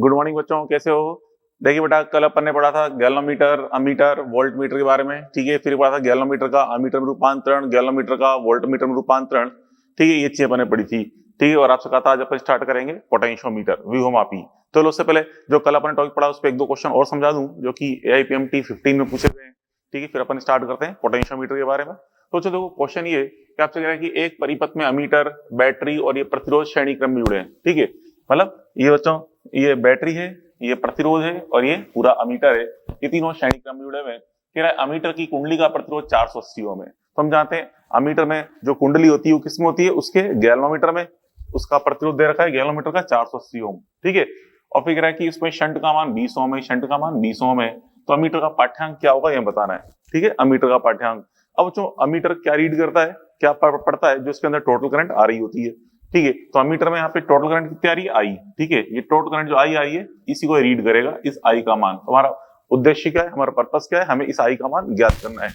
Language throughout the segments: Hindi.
गुड मॉर्निंग बच्चों, कैसे हो? देखिए बेटा, कल अपन ने पढ़ा था गैलोमीटर, अमीटर, वोल्ट मीटर के बारे में। ठीक है, फिर पढ़ा था गैलोमीटर का अमीटर में रूपांतरण, गैलोमीटर का वोल्ट मीटर में रूपांतरण। ठीक है, ये चीजें अपन ने पढ़ी थी। ठीक है, और आपसे कहा था आज अपन स्टार्ट करेंगे पोटेंशियोमीटर, विभवमापी। तो उससे पहले जो कल अपन ने टॉपिक पढ़ा उस पर एक दो क्वेश्चन और समझा दूं जो कि AIPMT 15 में पूछे गए हैं। ठीक है, फिर अपन स्टार्ट करते हैं पोटेंशियोमीटर के बारे में। तो चलो, क्वेश्चन ये कि आपसे कह रहा है कि एक परिपथ में अमीटर, बैटरी और ये प्रतिरोध श्रेणी क्रम में जुड़े हैं। ठीक है, मतलब ये बच्चों, ये बैटरी है, ये प्रतिरोध है और ये पूरा अमीटर है। ये तीनों श्रेणी क्रम में जुड़े हुए हैं। कह रहा है अमीटर की कुंडली का प्रतिरोध 480 ओम है। तो हम जानते हैं अमीटर में जो कुंडली होती है वो किसमें होती है, उसके गैल्वेनोमीटर में। उसका प्रतिरोध दे रखा है गैल्वेनोमीटर का 480 ओम। ठीक है, और फिर कह रहा है कि इसमें शंट का मान 20 ओम है, शंट का मान 20 ओम है। तो अमीटर का पाठ्यांक क्या होगा ये बताना है। ठीक है, अमीटर का पाठ्यांक। अब जो अमीटर क्या रीड करता है, क्या पढ़ता है, जो इसके अंदर टोटल करंट आ रही होती है। ठीक है, तो अमीटर में यहाँ पे टोटल करंट कितनी आ रही है, आई। ठीक है, ये टोटल करंट जो आई आ रही है इसी को रीड करेगा, इस आई का मान। हमारा उद्देश्य क्या है, हमारा पर्पस क्या है, हमें इस आई का मान ज्ञात करना है।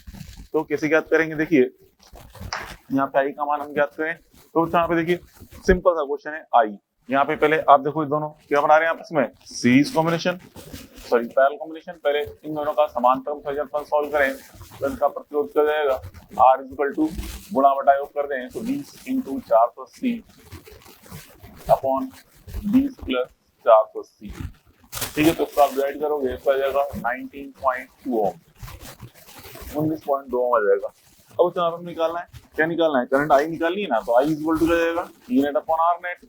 तो कैसे ज्ञात करेंगे, देखिए यहाँ पे आई का मान हम ज्ञात करें तो यहाँ पे देखिए सिंपल सा क्वेश्चन है आई। यहाँ पे पहले आप देखो ये दोनों क्या बना रहे हैं आपस में, series combination, sorry parallel combination. पहले इन दोनों का समांतर संयोजन सॉल्व करें तो इनका प्रतिरोध क्या जाएगा, R इक्वल टू गुणा बटा योग कर दें तो 20 इंटू 480 अपॉन 20 प्लस 480। ठीक है, तो इसको आप डिवाइड करोगे इसका आ जाएगा 19.2 ओम, 19.2 ओम आ जाएगा। अब उसमें हमें निकालना है, क्या निकालना है, करंट आई निकालनी है ना। तो आई इक्वल टू क्या जाएगा, ई नेट अपॉन आर नेट।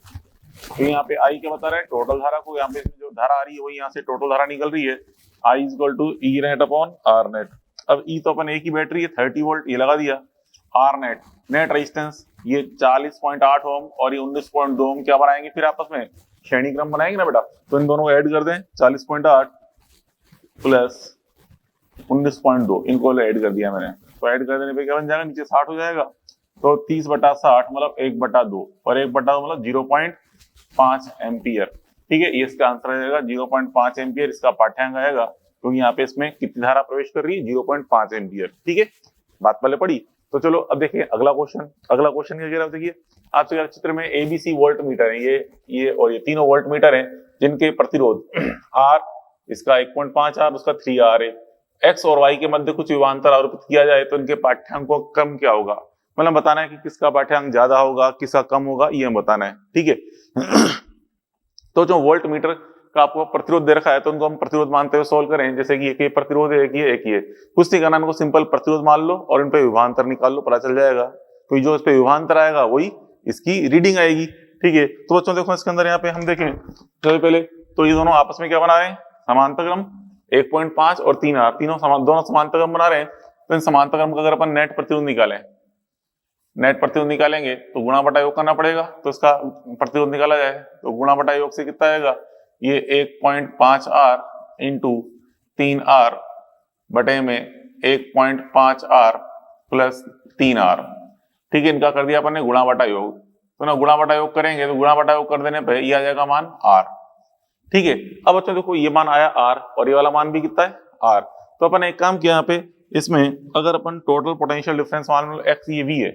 तो यहाँ पे आई क्या बता रहा है, टोटल धारा को, यहाँ पे जो धारा आ रही है वही यहाँ से टोटल धारा निकल रही है। I equal to E net upon R net. अब ई तो अपन एक ही बैटरी है 30 वोल्ट, ये लगा दिया। आर नेट, नेट रेजिस्टेंस ये 40.8 ओम और ये 19.2 ओम क्या बनाएंगे फिर आपस में, श्रेणी क्रम बनाएंगे ना बेटा। तो इन दोनों को ऐड कर दें, 40.8 प्लस 19.2, इनको ऐड कर दिया मैंने। तो ऐड कर देने पे क्या बन जाएगा, नीचे 60 हो जाएगा। तो 30/60 मतलब 1/2 और 1/2 मतलब 0.5 एम्पियर। ठीक है, ये इसका आंसर आ जाएगा 0.5 एम्पियर। इसका पाठ्यांक आएगा क्योंकि यहाँ पे इसमें कितनी धारा प्रवेश कर रही है, 0.5 एम्पियर। ठीक है, बात पहले पढ़ी। तो चलो अब देखिए अगला क्वेश्चन। अगला क्वेश्चन क्या कह रहा है, देखिए आपसे चित्र में ABC वोल्ट मीटर है, ये और ये तीनों वोल्ट मीटर है जिनके प्रतिरोध R, इसका 1.5 R, उसका 3 R है। X और Y के मध्य कुछ विभवांतर आरोपित किया जाए तो इनके पाठ्यांकों का क्रम क्या होगा। मतलब बताना है कि किसका पाठ्यांक ज्यादा होगा, किसका कम होगा, ये बताना है। ठीक है तो जो वोल्ट मीटर का आपको प्रतिरोध दे रखा है तो उनको हम प्रतिरोध मानते हुए सोल्व करें। जैसे कि एक प्रतिरोध है, एक ही है, कुछ नहीं करना, इनको सिंपल प्रतिरोध मान लो और इन पे विभवांतर निकाल लो, पता चल जाएगा। तो जो इस पे विभवांतर आएगा वही इसकी रीडिंग आएगी। ठीक है, तो बच्चों देखो इसके अंदर यहाँ पे हम देखें तो पहले तो ये दोनों आपस में क्या बना रहे हैं, समांतर क्रम। 1.5 और 3 R दोनों समांतर क्रम बना रहे हैं। तो इन समांतर क्रम का अगर अपन नेट प्रतिरोध निकालें, नेट प्रतिरोध निकालेंगे तो गुणा बटा योग करना पड़ेगा। तो इसका प्रतिरोध निकाला जाए तो गुणा बटा योग से कितना आएगा, ये 1.5 R इंटू 3 R बटे में 1.5 R प्लस 3 R। ठीक है, इनका कर दिया अपन ने गुणा बटा योग। तो ना गुणा बटा योग करेंगे तो गुणा बटा योग कर देने पे ये आ जाएगा मान R। ठीक है, अब बच्चों देखो ये मान आया R और ये वाला मान भी कितना है R। तो अपन एक काम किया यहाँ पे, इसमें अगर अपन टोटल पोटेंशियल डिफरेंस मान लो x, ये v है,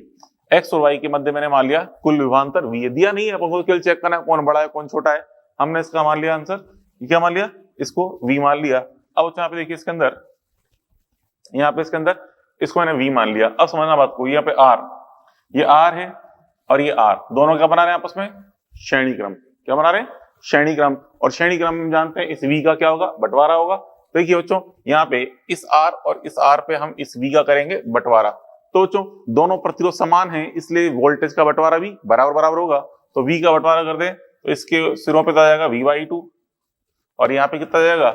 x और y के मध्य मैंने मान लिया कुल विभवांतर v है। दिया नहीं है, अपन को केवल चेक करना है कौन बड़ा है कौन छोटा है। हमने इसका मान लिया आंसर, क्या मान लिया, इसको v मान लिया। अब यहाँ पे देखिए इसके अंदर, यहाँ पे इसके अंदर इसको मैंने v मान लिया। अब समझना बात को, यहाँ पे r, ये r है और ये r, दोनों क्या बना रहे हैं आपस में, श्रेणी क्रम। क्या बना रहे हैं, श्रेणी क्रम। और श्रेणी क्रम में जानते हैं इस v का क्या होगा, बंटवारा होगा। देखिए बच्चों यहाँ पे इस R और इस R पे हम इस V का करेंगे बंटवारा। तो बच्चों दोनों प्रतिरोध समान हैं इसलिए वोल्टेज का बंटवारा भी बराबर बराबर होगा। तो V का बंटवारा कर दे तो इसके सिरों पे आ जाएगा V/2 और यहाँ पे कितना आ जाएगा,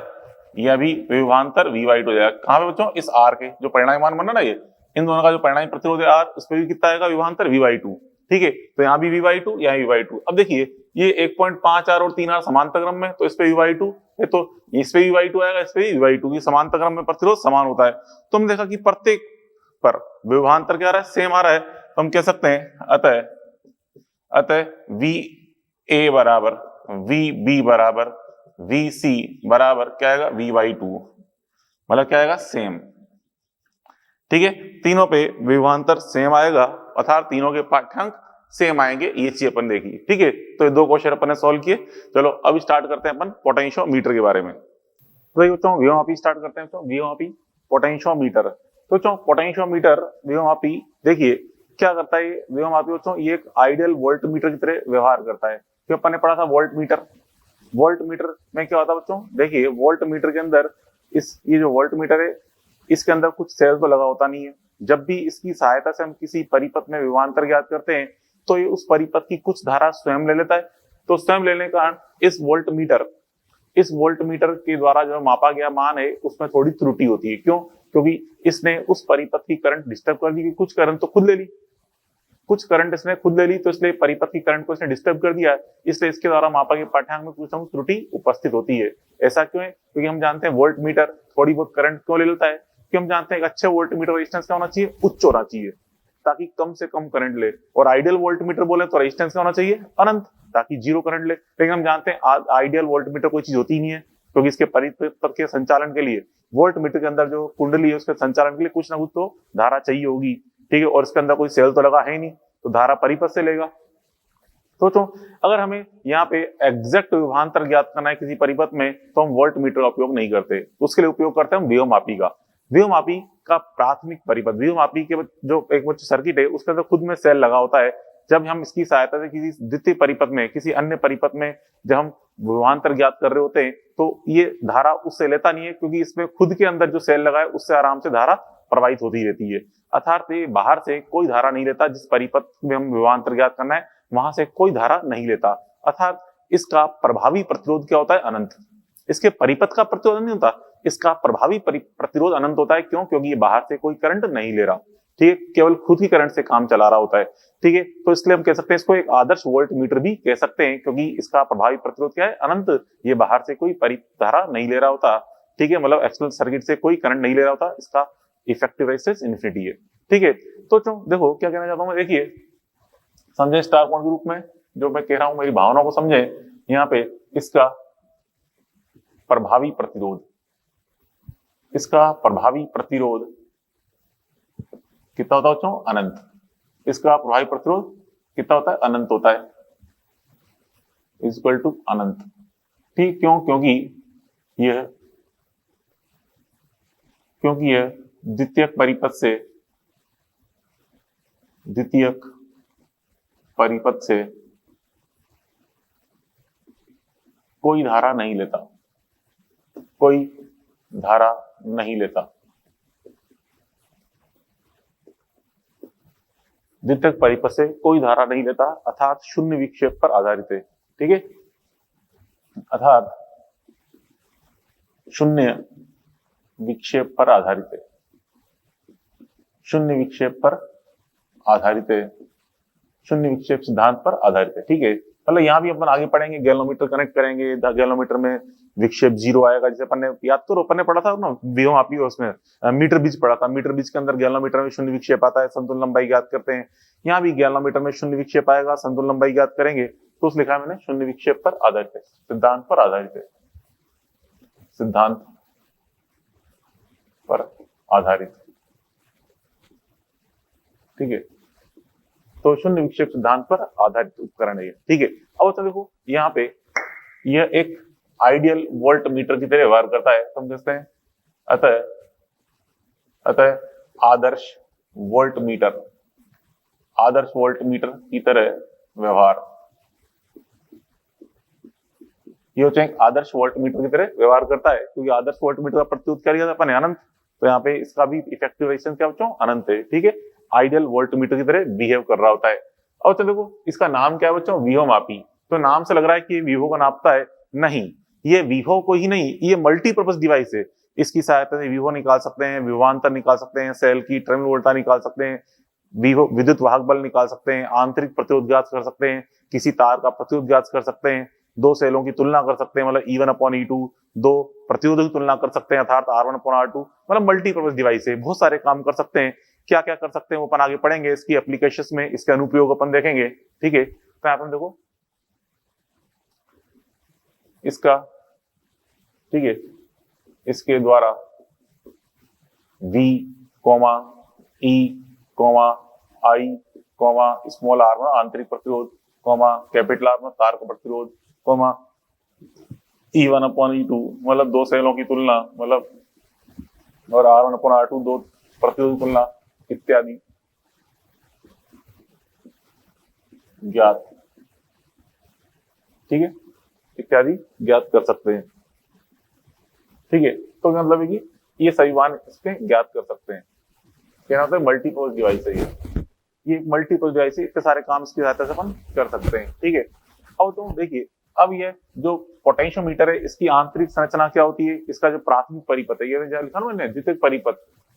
यह भी विभवांतर V/2 हो जाएगा। कहाँ पे बच्चों, इस R के जो परिणामी मान बना ना, ये इन दोनों का जो परिणामी प्रतिरोध है R, उस पर भी कितना आएगा, विभवांतर V/2। ठीक है, तो यहाँ भी V/2, यहाँ V/2। अब देखिए ये 1.5 R और 3 R समांतर क्रम में, तो इस पे V/2 है तो इस पे V/2 आएगा, इस पे V/2। ये समांतर क्रम में प्रतिरोध समान होता है। तो हम देखा कि प्रत्येक पर विभवांतर क्या आ रहा है, सेम आ रहा है। तो हम कह सकते हैं अतः VA बराबर VB बराबर VC बराबर क्या आएगा, V/2, मतलब क्या आएगा, सेम। ठीक है, तीनों पे विभवांतर सेम आएगा अर्थात तीनों के पाठ्यांक सेम आएंगे, ये चीज अपन देखिए। ठीक है, तो ये 2 क्वेश्चन अपन ने सॉल्व किए। चलो अब स्टार्ट करते हैं अपन पोटेंशियोमीटर के बारे में। तो ये बच्चों व्योमापी स्टार्ट करते हैं। बच्चों व्योमापी पोटेंशियोमीटर। तो बच्चों पोटेंशियोमीटर व्योमापी देखिए क्या करता है। व्योमापी बच्चों ये एक आइडियल वोल्टमीटर की तरह व्यवहार करता है। तो अपन ने पढ़ा था वोल्टमीटर। वोल्टमीटर में क्या होता है बच्चों, देखिए वोल्टमीटर के अंदर ये जो वोल्टमीटर है इसके अंदर कुछ सेल तो लगा होता नहीं है। जब भी इसकी सहायता से हम किसी परिपथ में विभवांतर ज्ञात करते हैं तो ये उस परिपथ की कुछ धारा स्वयं ले लेता है। तो स्वयं लेने के कारण इस वोल्टमीटर के द्वारा जो मापा गया मान है उसमें थोड़ी त्रुटि होती है। क्यों? क्योंकि इसने उस परिपथ की करंट डिस्टर्ब कर दी। कुछ करंट तो खुद ले ली, कुछ करंट इसने खुद ले ली, तो इसलिए परिपथ की करंट को इसने डिस्टर्ब कर दिया, इसलिए इसके द्वारा मापा गए पाठ्यांक में कुछ ना कुछ त्रुटि उपस्थित होती है। ऐसा क्यों है? क्योंकि हम जानते हैं वोल्ट मीटर थोड़ी बहुत करंट क्यों ले लेता है, कि हम जानते हैं एक अच्छे वोल्ट मीटर रेजिस्टेंस क्या होना चाहिए, उच्च होना चाहिए ताकि कम से कम करंट ले। और आइडियल वोल्ट मीटर बोले तो रेजिस्टेंस क्या होना चाहिए, अनंत, ताकि जीरो करंट ले। लेकिन हम जानते हैं आइडियल वोल्ट मीटर कोई चीज होती ही नहीं है, क्योंकि इसके परिपथ के संचालन के लिए वोल्ट मीटर के अंदर जो कुंडली है उसके संचालन के लिए कुछ ना कुछ तो धारा चाहिए होगी। ठीक है, और इसके अंदर कोई सेल तो लगा है ही नहीं, तो धारा परिपथ से लेगा। सोचो अगर हमें यहाँ पे एग्जैक्ट विभवांतर ज्ञात करना है किसी परिपथ में तो हम वोल्ट मीटर का उपयोग नहीं करते, उसके लिए उपयोग करते हैं हम व्योमापी का। व्योमापी का प्राथमिक परिपथ, व्योमापी के जो एक सर्किट है उसके अंदर खुद में सेल लगा होता है। जब हम इसकी सहायता से किसी द्वितीय परिपथ में, किसी अन्य परिपथ में जब हम विभवांतर ज्ञात कर रहे होते हैं तो ये धारा उससे लेता नहीं है, क्योंकि इसमें खुद के अंदर जो सेल लगा है उससे आराम से धारा प्रवाहित होती रहती है। अर्थात ये बाहर से कोई धारा नहीं लेता, जिस परिपथ में हम विभवांतर ज्ञात करना है वहां से कोई धारा नहीं लेता। अर्थात इसका प्रभावी प्रतिरोध क्या होता है, अनंत। इसके परिपथ का प्रतिरोध नहीं होता, इसका प्रभावी प्रतिरोध अनंत होता है। क्यों? क्योंकि ये बाहर से कोई करंट नहीं ले रहा। ठीक है, केवल खुद की करंट से काम चला रहा होता है। ठीक है, तो इसलिए हम कह सकते हैं इसको एक आदर्श वोल्ट मीटर भी कह सकते हैं, क्योंकि इसका प्रभावी प्रतिरोध क्या है, अनंत। ये बाहर से कोई धारा नहीं ले रहा होता। ठीक है, मतलब एक्सटर्नल सर्किट से कोई करंट नहीं ले रहा होता, इसका इफेक्टिव रेजिस्टेंस इन्फिनिटी है। ठीक है, तो देखो क्या कहना चाहता हूं मैं, देखिए समझे स्टार कोण के रूप में जो मैं कह रहा हूं, मेरी भावना को समझे। यहाँ पे इसका प्रभावी प्रतिरोध, इसका प्रभावी प्रतिरोध कितना होता है बच्चों, अनंत। इसका प्रभावी प्रतिरोध कितना होता है, अनंत होता है, इक्वल टू अनंत। ठीक, क्यों? क्योंकि यह द्वितीयक परिपथ से कोई धारा नहीं लेता, कोई धारा नहीं लेता। द्वितीयक परिपथ से कोई धारा नहीं लेता, अर्थात शून्य विक्षेप पर आधारित है। ठीक है, अर्थात शून्य विक्षेप पर आधारित है, शून्य विक्षेप पर आधारित है, शून्य विक्षेप सिद्धांत पर आधारित है। ठीक है, मतलब यहाँ भी अपन आगे पढ़ेंगे, गैल्वेनोमीटर कनेक्ट करेंगे, गैल्वेनोमीटर में विक्षेप जीरो आएगा। जैसे अपन ने याद करो, अपन ने पढ़ा था ना व्योमापी, उसमें मीटर बीज पढ़ा था। मीटर बीज के अंदर गैल्वेनोमीटर में शून्य विक्षेप आता है, संतुलन लंबाई ज्ञात करते हैं। यहाँ भी गैल्वेनोमीटर में शून्य विक्षेप आएगा, संतुलन लंबाई ज्ञात करेंगे। तो उस लिखा है मैंने शून्य विक्षेप पर आधारित है, सिद्धांत पर आधारित है, सिद्धांत पर आधारित। ठीक है, तो शून्य विक्षेप सिद्धांत पर आधारित उपकरण है। ठीक है, अब तो देखो यहाँ पे यह एक आइडियल वोल्ट मीटर की तरह व्यवहार करता है, तो हम कहते हैं अतः आदर्श वोल्ट मीटर की तरह व्यवहार, ये होता है आदर्श वोल्ट मीटर की तरह व्यवहार करता है, क्योंकि आदर्श वोल्ट मीटर का प्रतिरोध क्या लिया था अपन ने, अनंत। तो यहाँ पे इसका भी इफेक्टिव रेजिस्टेंस क्या बच्चों, अनंत है। ठीक है, आइडियल वोल्ट मीटर की तरह बिहेव कर रहा होता है। और तो देखो इसका नाम क्या है बच्चों, व्योमापी। तो नाम से लग रहा है कि विभव को नापता है, नहीं, ये विभव को ही नहीं, ये मल्टीपर्पज डिवाइस है। इसकी सहायता से विभव निकाल सकते हैं, विभवांतर निकाल सकते हैं, सेल की टर्मिनल वोल्टेज निकाल सकते हैं, विद्युत वाहक बल निकाल सकते हैं, आंतरिक प्रतिरोध ज्ञात कर सकते हैं, किसी तार का प्रतिरोध ज्ञात कर सकते हैं, दो सेलों की तुलना कर सकते हैं, मतलब E1/E2, दो प्रतिरोधों की तुलना कर सकते हैं, अर्थात R1/R2, मतलब मल्टीपर्पज डिवाइस है, बहुत सारे काम कर सकते हैं। क्या क्या कर सकते हैं वो अपन आगे पढ़ेंगे, इसकी एप्लीकेशंस में इसके अनुप्रयोग अपन देखेंगे। ठीक है, तो यहाँ पर देखो इसका, ठीक है, इसके द्वारा V, E, I comma small r में आंतरिक प्रतिरोध, कॉमा कैपिटल आर में तार का प्रतिरोध, कॉमा E1/E2 मतलब दो सेलों की तुलना, मतलब और R1/R2 दो प्रतिरोध की तुलना इत्यादि ज्ञात, ठीक है, इत्यादि ज्ञात कर सकते हैं। ठीक है, तो मतलब है कि ये सभी मान इसके ज्ञात कर सकते हैं। क्या होता है, मल्टीपर्पज डिवाइस है ये एक मल्टीपर्पज डिवाइस है, इतने सारे काम इसकी सहायता से अपन कर सकते हैं। ठीक है, अब तो देखिए, अब ये जो पोटेंशियोमीटर है इसकी आंतरिक संरचना क्या होती है, इसका जो प्राथमिक परिपथ है, ये लिखा ना मैंने, द्वितीयक परिपथ।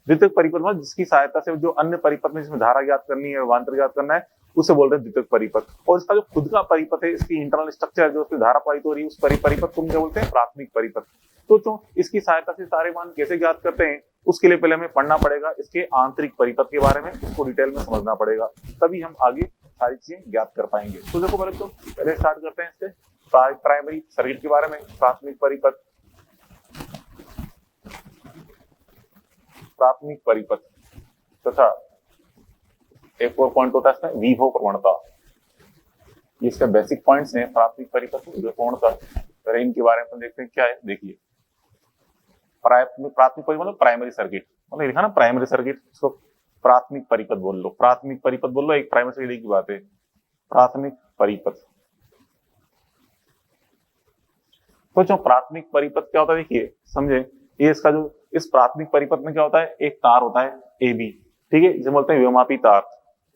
द्वितीयक परिपथ मतलब जिसकी सहायता से जो अन्य परिपथ में जिसमें धारा ज्ञात करनी है, विभवांतर ज्ञात करना है, उसे बोल रहे हैं द्वितीयक परिपथ। और इसका जो खुद का परिपथ है, इसकी इंटरनल स्ट्रक्चर जो उसकी धारा पारित हो रही है, उस परिपथ को क्या बोलते हैं, प्राथमिक परिपथ। तो इसकी सहायता से सारे मान कैसे ज्ञात करते हैं, उसके लिए पहले हमें पढ़ना पड़ेगा इसके आंतरिक परिपथ के बारे में, इसको डिटेल में समझना पड़ेगा, तभी हम आगे सारी चीजें ज्ञात कर पाएंगे। तो देखो पहले स्टार्ट करते हैं इससे प्राइमरी सर्किट के बारे में। प्राथमिक परिपथ, प्राथमिक परिपथ तथा एक और पॉइंट होता है इसमें विभव प्रवणता। ये इसके बेसिक पॉइंट्स हैं, प्राथमिक परिपथ, विभव प्रवणता। पहले इनके बारे में देखते हैं क्या है। देखिए, प्राथमिक परिपथ मतलब प्राइमरी सर्किट, मतलब लिखा ना प्राइमरी सर्किट, इसको प्राथमिक परिपथ बोल लो, प्राथमिक परिपथ बोल लो, एक प्राइमरी सर्किट की बात है। प्राथमिक परिपथ, तो जो प्राथमिक परिपथ क्या होता है, देखिए समझे, ये इसका जो इस प्राथमिक परिपथ में क्या होता है, एक तार होता है ए बी, ठीक है, जिसे बोलते हैं व्योमापी तार।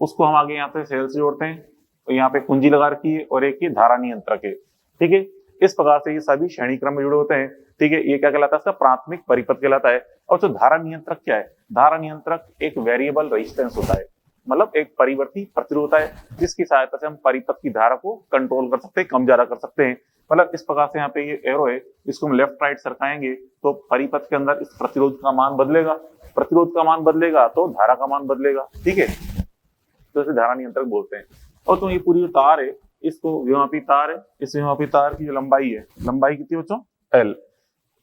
उसको हम आगे यहाँ पे सेल से जोड़ते हैं, तो यहाँ पे कुंजी लगा रखी है और एक ये धारा नियंत्रक है। ठीक है, इस प्रकार से ये सभी श्रेणी क्रम में जुड़े होते हैं। ठीक है, ये क्या कहलाता है, इसका प्राथमिक परिपथ कहलाता है। और जो धारा नियंत्रक क्या है, धारा नियंत्रक एक वेरिएबल रेजिस्टेंस होता है, मतलब एक परिवर्ती प्रतिरोध है, जिसकी सहायता से हम परिपथ की धारा को कंट्रोल कर सकते हैं, कम ज्यादा कर सकते हैं। मतलब इस प्रकार से यहाँ पे ये एरो है, इसको हम लेफ्ट राइट सरकाएंगे तो परिपथ के अंदर इस प्रतिरोध का मान बदलेगा, प्रतिरोध का मान बदलेगा तो धारा का मान बदलेगा। ठीक है, तो इसे धारा नियंत्रक बोलते हैं। और तो ये पूरी जो तार है, इसको व्योमापी तार है, इस व्योमापी तार की जो लंबाई है, लंबाई कितनी बच्चों, एल,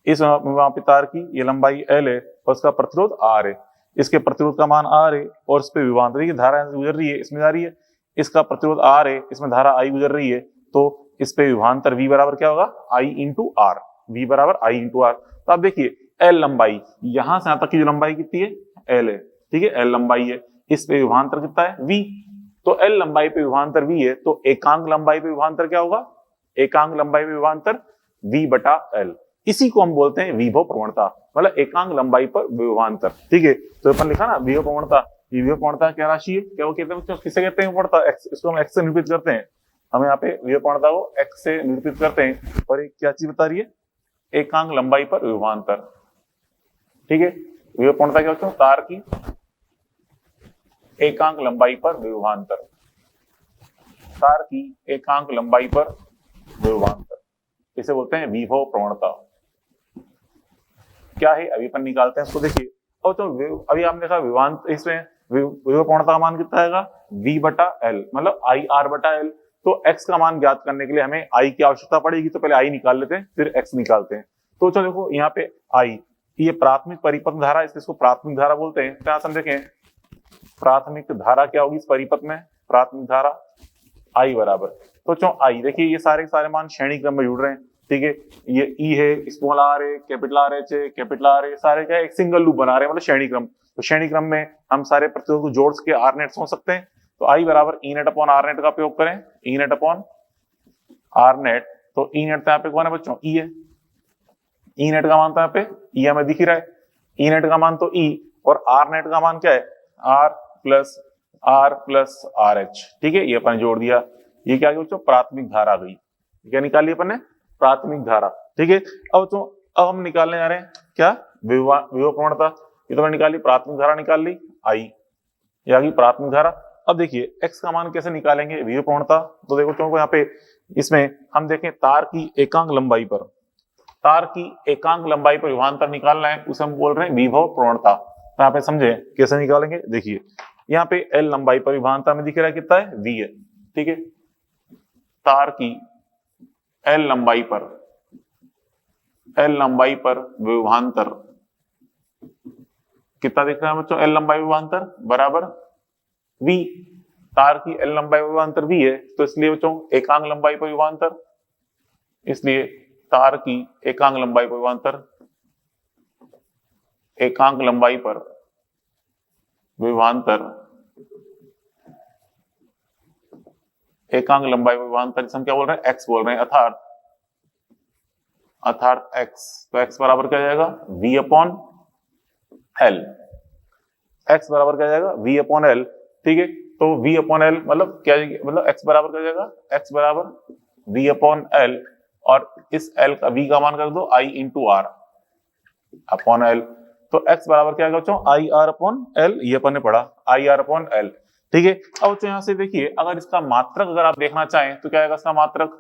इस व्योमापी तार की ये लंबाई एल है और उसका प्रतिरोध आर है। इसके प्रतिरोध का मान आर है और इस पे विभवांतर की धारा गुजर रही है, इसमें जा रही है, इसका प्रतिरोध आर है, इसमें धारा आई गुजर रही है, तो इस पे विभवांतर V बराबर क्या होगा, I इंटू आर, V बराबर I इंटू आर। तो आप देखिए L लंबाई, यहां से यहां तक की जो लंबाई कितनी है, L है, ठीक है, L लंबाई है, इस पे विभवांतर कितना है, V। तो L लंबाई पे विभवांतर V है, तो एकांक लंबाई पे विभवांतर क्या होगा, एकांक लंबाई पे विभवांतर V बटा L। इसी को हम बोलते हैं विभव प्रवणता, मतलब एकांक लंबाई पर विभवांतर। ठीक है, तो अपन लिखा ना विभव प्रवणता, विभव प्रवणता क्या राशि है, क्या वो कहते हैं, किसे कहते हैं प्रवणता, इसको हम एक्स से निरूपित करते हैं। हम यहाँ पे विभव प्रवणता को एक्स से निरूपित करते हैं, और एक क्या चीज बता रही है, एकांक लंबाई पर विभवांतर। ठीक है, विभव प्रवणता क्या होता है, तार की एकांक लंबाई पर विभवांतर, तार की एकांक लंबाई पर विभवांतर, इसे बोलते हैं विभव प्रवणता। क्या है अभी अपन निकालते हैं इसको। देखिए, और तो अभी आपने देखा विभवांतर, इसमें विभव प्रवणता का मान कितना आएगा, V बटा L, मतलब I R बटा L। तो x का मान ज्ञात करने के लिए हमें I की आवश्यकता पड़ेगी, तो पहले I निकाल लेते हैं फिर x निकालते हैं। तो चलो देखो यहाँ पे I, ये प्राथमिक परिपथ धारा, इसको प्राथमिक धारा बोलते हैं। क्या समझें, प्राथमिक धारा क्या होगी इस परिपथ में, प्राथमिक धारा I बराबर, तो चलो I, देखिए ये सारे मान श्रेणी क्रम में जुड़ रहे हैं। ठीक है, ये E है, स्मॉल r है, कैपिटल R H है, कैपिटल R है, सारे क्या एक सिंगल लूप बना रहे हैं, मतलब श्रेणी क्रम। तो श्रेणी क्रम में हम सारे प्रतिरोध को जोड़ के R नेट समझ सकते हैं। तो I बराबर E net upon R net का प्रयोग करें, E net upon R net. तो E नेट तो यहाँ पे कौन है बच्चों, E है, E नेट का मान तो यहाँ पे E हमें दिख ही रहा है, E नेट का मान तो E, और R नेट का मान क्या है, R प्लस आर एच। ठीक है, ये अपन जोड़ दिया, ये क्या बच्चों, प्राथमिक धारा गई, क्या निकाली अपन ने, प्राथमिक धारा। ठीक है, अब हम निकालने जा रहे हैं क्या, विभव प्रवणता। ये तो मैंने निकाली, प्राथमिक धारा निकाल ली I, ये आ गई प्राथमिक धारा। अब देखिए x का मान कैसे निकालेंगे, विभव प्रवणता। तो देखो चलो यहाँ पे इसमें हम देखें तार की एकांक लंबाई पर, तार की एकांक लंबाई पर विभवांतर निकालना है, उसे हम बोल रहे हैं विभव प्रवणता। तो यहाँ पे समझे कैसे निकालेंगे। देखिए यहाँ पे L लंबाई पर विभवांतर में दिख रहा है कितना है, V है। ठीक है, तार की L लंबाई पर विभवांतर कितना दिख रहा है बच्चों, L लंबाई विभवांतर बराबर V। तार की L लंबाई पर विभवांतर V है, तो इसलिए बच्चों एकांक लंबाई पर विभवांतर, इसलिए तार की एकांक लंबाई पर विभवांतर, एकांक लंबाई पर विभवांतर, एकांक लंबाई पर विभवांतर हम क्या बोल रहे हैं, x बोल रहे हैं, अर्थात x, तो x बराबर क्या जाएगा v अपॉन एल, x बराबर क्या जाएगा v अपॉन एल, ठीक है। तो v अपॉन एल मतलब क्या, मतलब x बराबर क्या जाएगा, x बराबर v अपॉन एल, और इस l का v का मान कर दो i into R upon L, तो x बराबर क्या आएगा बच्चों, आई आर अपॉन एल, ये अपन ने पढ़ा आई आर अपॉन एल, ठीक है। अब बच्चों यहां से देखिए, अगर इसका मात्रक अगर आप देखना चाहें तो क्या आएगा इसका मात्रक,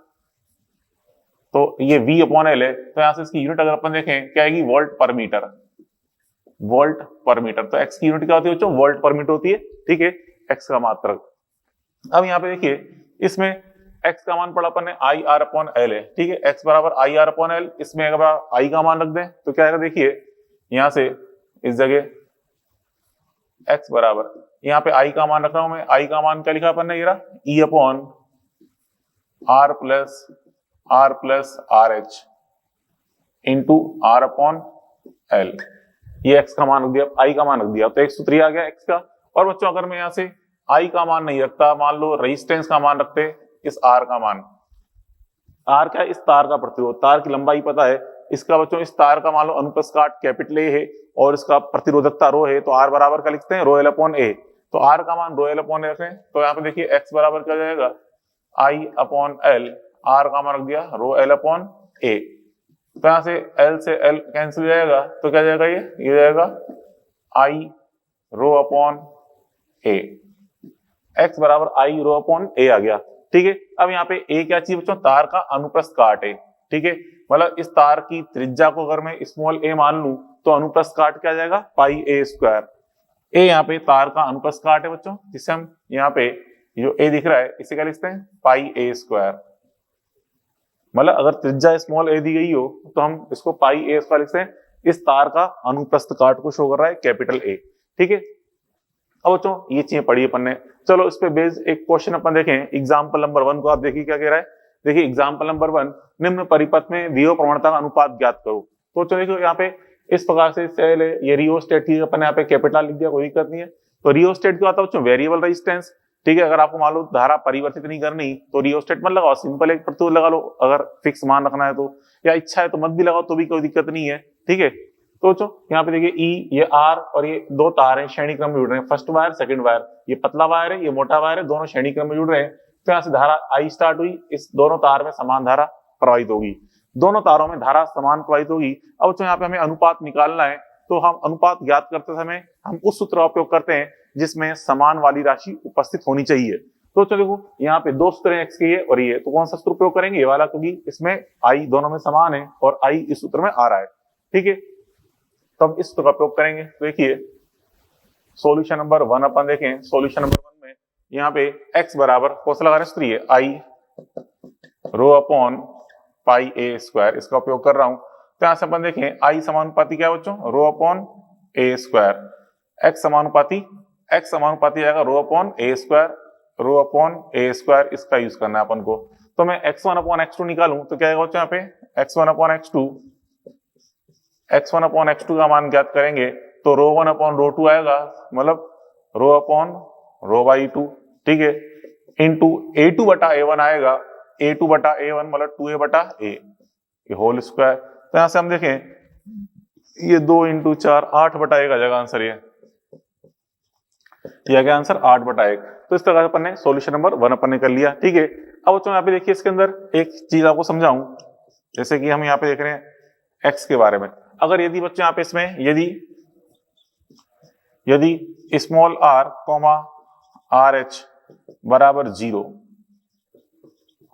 तो ये v अपॉन एल है, तो यहां से इसकी यूनिट अगर अपन देखें क्या आएगी, वोल्ट पर मीटर, वोल्ट पर मीटर, तो x की यूनिट क्या होती है बच्चों, वोल्ट पर मीटर होती है, ठीक है, x का मात्रक। अब यहाँ पे देखिए, इसमें x का मान पड़ा अपन ने आई आर अपॉन एल है, ठीक है, x बराबर आई आर अपॉन एल, इसमें अगर आई का मान रख दें तो क्या आएगा, देखिए यहां से इस जगह x बराबर, यहाँ पे आई का मान रख रहा हूं मैं, आई का मान क्या लिखा अपन ने, ये E upon R plus R H into R upon L, ये x का मान रख दिया, i का मान रख दिया, तो एक सूत्र आ गया x का। और बच्चों अगर मैं यहाँ से i का मान नहीं रखता, मान लो रेजिस्टेंस का मान रखते, इस r का मान, r क्या है, इस तार का प्रतिरोध, तार की लंबाई पता है, इसका बच्चों इस तार का मान लो अनुप्रस्थ काट कैपिटल ए है और इसका प्रतिरोधकता रो है, तो r बराबर का लिखते हैं रो एल अपॉन ए, तो r का मान रो एल अपॉन ए रखें, तो यहाँ पे देखिए x बराबर क्या जाएगा, i अपॉन एल, r का मान रख दिया रो एल अपॉन ए, तो यहां से L से L कैंसिल जाएगा, तो क्या जाएगा, ये जाएगा I rho upon A, x बराबर I रो अपॉन ए आ गया, ठीक है। अब यहाँ पे a क्या चीज बच्चों, तार का अनुप्रस्थ काट है, ठीक है, मतलब इस तार की त्रिज्या को अगर मैं स्मॉल a मान लूं तो अनुप्रस्थ काट क्या जाएगा, पाई a स्क्वायर, a यहाँ पे तार का अनुप्रस्थ काट है बच्चों, जिससे हम यहाँ पे जो a दिख रहा है इसे क्या लिखते हैं, पाई a स्क्वायर, मतलब अगर त्रिज्या स्मॉल ए दी गई हो तो हम इसको पाई ए स्क्वायर लिखते हैं, इस तार का अनुप्रस्थ काट को शो कर रहा है कैपिटल ए, ठीक है। अब बच्चों ये चीजें पढ़ी अपन ने, चलो इस पे बेस्ड एक क्वेश्चन अपन देखें, एग्जांपल नंबर 1 को आप देखिए क्या कह रहा है, देखिए एग्जांपल नंबर 1, निम्न परिपथ में विभव प्रवणता का अनुपात ज्ञात करो, तो चलो देखो यहाँ पे इस प्रकार से ये रियोस्टेट की अपन यहाँ पे कैपिटल लिख दिया, कोई दिक्कत नहीं है। तो रियोस्टेट क्या होता है बच्चों, वेरिएबल रेजिस्टेंस, ठीक है, अगर आपको मान लो धारा परिवर्तित नहीं करनी तो रियोस्टेट मत लगाओ, सिंपल एक प्रतिरोध लगा लो, अगर फिक्स मान रखना है तो, या इच्छा है तो मत भी लगाओ तो भी कोई दिक्कत नहीं है, ठीक है। तो यहाँ पे देखिए ई, ये आर और ये दो तार हैं, श्रेणी क्रम में जुड़ रहे हैं, फर्स्ट वायर सेकंड वायर, ये पतला वायर है ये मोटा वायर है, दोनों श्रेणी क्रम में जुड़ रहे हैं, तो यहाँ से धारा आई स्टार्ट हुई, इस दोनों तार में समान धारा प्रवाहित होगी, दोनों तारों में धारा समान प्रवाहित होगी। अब यहाँ पे हमें अनुपात निकालना है, तो हम अनुपात ज्ञात करते समय हम उस सूत्र का उपयोग करते हैं जिसमें समान वाली राशि उपस्थित होनी चाहिए। तो चलो देखो यहाँ पे दो सूत्र हैं, x के ये और ये, तो कौन सा सूत्र उपयोग करेंगे, ये वाला, क्योंकि इसमें i दोनों में समान है और i इस सूत्र में आ रहा है, ठीक है, तो हम इस सूत्र का उपयोग करेंगे। तो देखिए सॉल्यूशन नंबर 1 अपन देखें, सॉल्यूशन नंबर 1 में यहाँ पे x बराबर कौन सा लगा रहे हैं सूत्र, है i rho upon pi A square, इसका उपयोग कर रहा हूं, तो यहां से अपन देखें i समानुपाती क्या है बच्चों, रो अपॉन ए स्क्वायर, x समानुपाती आएगा रो अपॉन ए स्क्वायर, रो अपॉन ए स्क्वायर, इसका यूज करना है अपन को। तो मैं x1 अपॉन x2 निकालूं तो क्या आएगा बच्चों, यहाँ पे x1 अपॉन x2 का मान ज्ञात करेंगे तो रो 1 अपॉन रो 2 आएगा, मतलब रो अपॉन रो बाई 2, ठीक है, इंटू a2 बटा a1 आएगा, a2 बटा a1 मतलब 2a बटा a, ये होल स्क्वायर। तो यहां से हम देखें ये 2 इंटू 4 8 बटा 1 आ जाएगा आंसर, ये आ गया आंसर 8 बटा 1। तो इस तरह से अपन ने सॉल्यूशन नंबर 1 अपन ने कर लिया, ठीक है। अब बच्चों यहाँ पे देखिए इसके अंदर एक चीज आपको समझाऊं, जैसे कि हम यहाँ पे देख रहे हैं x के बारे में, अगर यदि बच्चों यहाँ पे इसमें यदि small r comma R H बराबर 0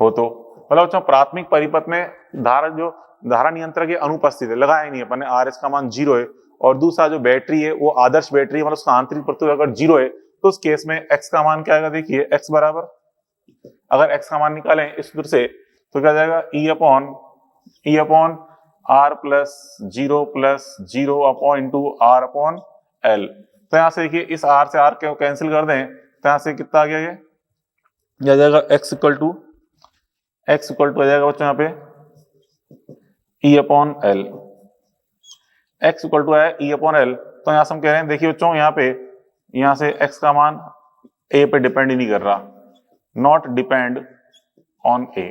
हो, तो मतलब बच्चों प्राथमिक परिपथ में धारा नियंत्रक के अनुपस्थित है, लगाया नहीं अपन ने, आर एच का मान 0 है, और दूसरा जो बैटरी है वो आदर्श बैटरी है, मतलब उसका आंतरिक प्रतिरोध अगर 0 है, तो उस केस में x का मान क्या आएगा, देखिए x बराबर, अगर x का मान निकालें इस सूत्र से तो क्या जाएगा, e upon r plus 0 upon into r upon l। तो यहां से देखिए इस r से r को कैंसिल कर दें, तो यहां से कितना आ गया, ये यह आ जाएगा x इक्वल टू आ जाएगा बच्चों यहाँ पे E upon L, x equal to है E अपॉन एल। तो यहाँ से हम कह रहे हैं, देखिए बच्चों यहाँ से x का मान a पे डिपेंड ही नहीं कर रहा, not depend on a,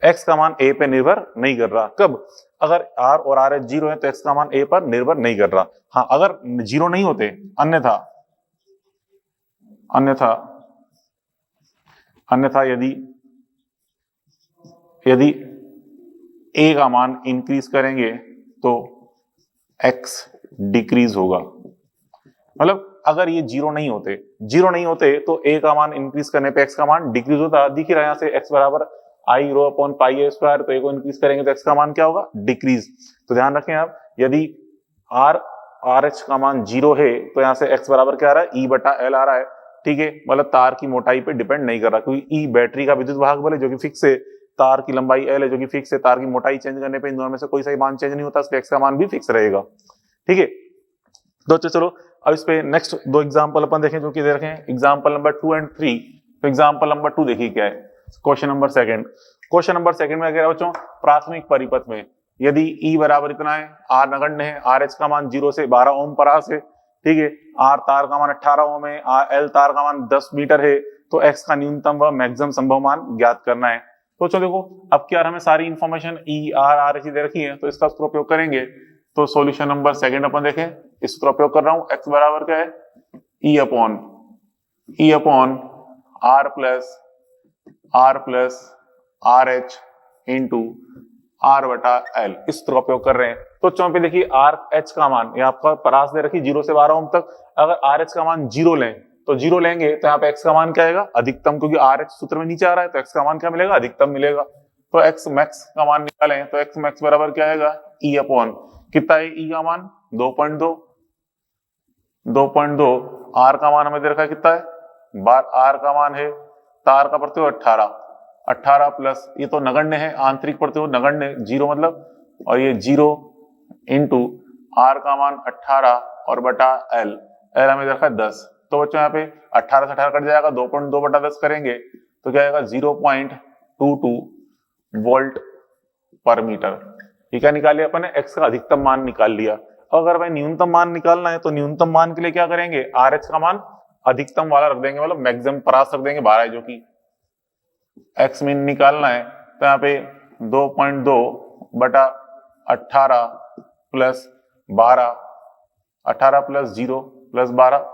x का मान a पे निर्भर नहीं कर रहा। कब? अगर r और r जीरो है तो x का मान a पर निर्भर नहीं कर रहा। हाँ, अगर जीरो नहीं होते, अन्यथा यदि a का मान इंक्रीज करेंगे तो x डिक्रीज होगा। मतलब अगर ये जीरो नहीं होते तो a का मान इंक्रीज करने पे x का मान डिक्रीज होता। दिख रहा है यहाँ से x बराबर आई रो अपॉन पाई ए स्क्वायर, तो a को इंक्रीज करेंगे तो x का मान क्या होगा? डिक्रीज। तो ध्यान रखें आप, यदि आर एच का मान जीरो है तो यहाँ से x बराबर क्या आ रहा है? E बटा एल आ रहा है। ठीक है, मतलब तार की मोटाई पे डिपेंड नहीं कर रहा, क्योंकि E बैटरी का विद्युत भाग बल है जो कि फिक्स है, तार की लंबाई एल है जो कि फिक्स है, तार की मोटाई चेंज करने पे इन दोनों में से कोई सा मान चेंज नहीं होता, इसलिए x का मान भी फिक्स रहेगा। ठीक है, तो चलो अब इस पे नेक्स्ट दो एग्जांपल अपन देखें जो कि दे रखे हैं, एग्जांपल नंबर 2 और 3। तो एग्जांपल नंबर 2 देखिए क्या है, क्वेश्चन नंबर सेकंड में क्या बच्चों, प्राथमिक परिपथ में यदि E बराबर इतना है, R नगण्य है, RH का मान 0 से 12 ओम परास है, ठीक है, R तार का मान 18 ओम है, L तार का मान 10 मीटर है, तो X का न्यूनतम व मैक्सिमम संभव मान ज्ञात करना है। तो चलो देखो, अब क्या हमें सारी इंफॉर्मेशन E R R दे रखी है, तो इसका सूत्र उपयोग करेंगे। तो सॉल्यूशन नंबर सेकंड अपन देखें, इस सूत्र उपयोग कर रहा हूं, x बराबर क्या है? E upon R plus R H into R बटा L, इस सूत्र का उपयोग कर रहे हैं। तो चौं पे देखिए RH का मान, ये आपका परास दे रखी 0 से 12 ओम तक, अगर RH का मान 0 लें तो 0 लेंगे तो यहाँ पे x का मान क्या आएगा? अधिकतम, क्योंकि RH सूत्र में नीचे आ रहा है तो x का मान क्या मिलेगा? अधिकतम मिलेगा। तो x मैक्स का मान निकालें तो x मैक्स बराबर क्या आएगा? E अपॉन कितना है E का मान? 2.2, R का मान हमें दे रखा है कितना है? R का मान है, तार का प्रतिरोध 18 प्लस, ये तो नगण्य है, आंतरिक प्रतिरोध नगण्य, 0 मतलब, और ये 0 इंटू R का मान 18 और बटा L हमें दे रखा है 10। तो बच्चों यहाँ पे 18 से 18 कट जाएगा, 2.2 बटा 10 करेंगे तो क्या आएगा? 0.22 वोल्ट पर मीटर। ये क्या निकाल लिया अपन ने? x का अधिकतम मान निकाल लिया। अगर भाई न्यूनतम मान निकालना है तो न्यूनतम मान के लिए क्या करेंगे? RH का मान अधिकतम वाला रख देंगे, मतलब मैक्सिमम परास रख देंगे 12 है, जो कि x मीन निकालना है तो यहाँ पे 2.2 बटा 18 plus 12, 18 plus 0 plus 12,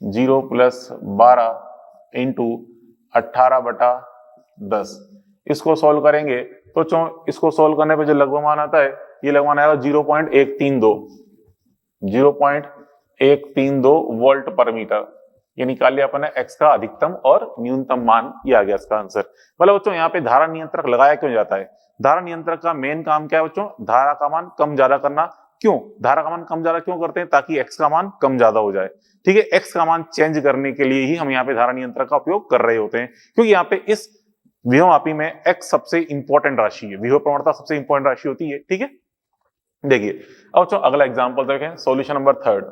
0 plus 12 into 18 बटा 10। इसको सॉल्व करेंगे तो इसको सॉल्व करने पे जो लघु मान आता है, ये लघु मान आएगा 0.132 वोल्ट पर मीटर। ये निकाल लिया अपन ने x का अधिकतम और न्यूनतम मान, ये आ गया इसका आंसर। मतलब बच्चों यहाँ पे धारा नियंत्रक लगाया क्यों जाता है? धारा नियंत्रक का मेन काम क्या है बच्चों? धारा का मान कम ज्यादा करना। क्यों धारा का मान कम ज्यादा क्यों करते हैं? ताकि x का मान कम ज्यादा हो जाए। ठीक है, x का मान चेंज करने के लिए ही हम यहाँ पे धारा नियंत्रक का उपयोग कर रहे होते हैं, क्योंकि यहाँ पे इस विभवमापी में x सबसे इंपॉर्टेंट राशि है, विभव प्रवणता सबसे इंपॉर्टेंट राशि होती है। ठीक है, देखिए अब चलो अगला एग्जांपल देखें, सॉल्यूशन नंबर 3।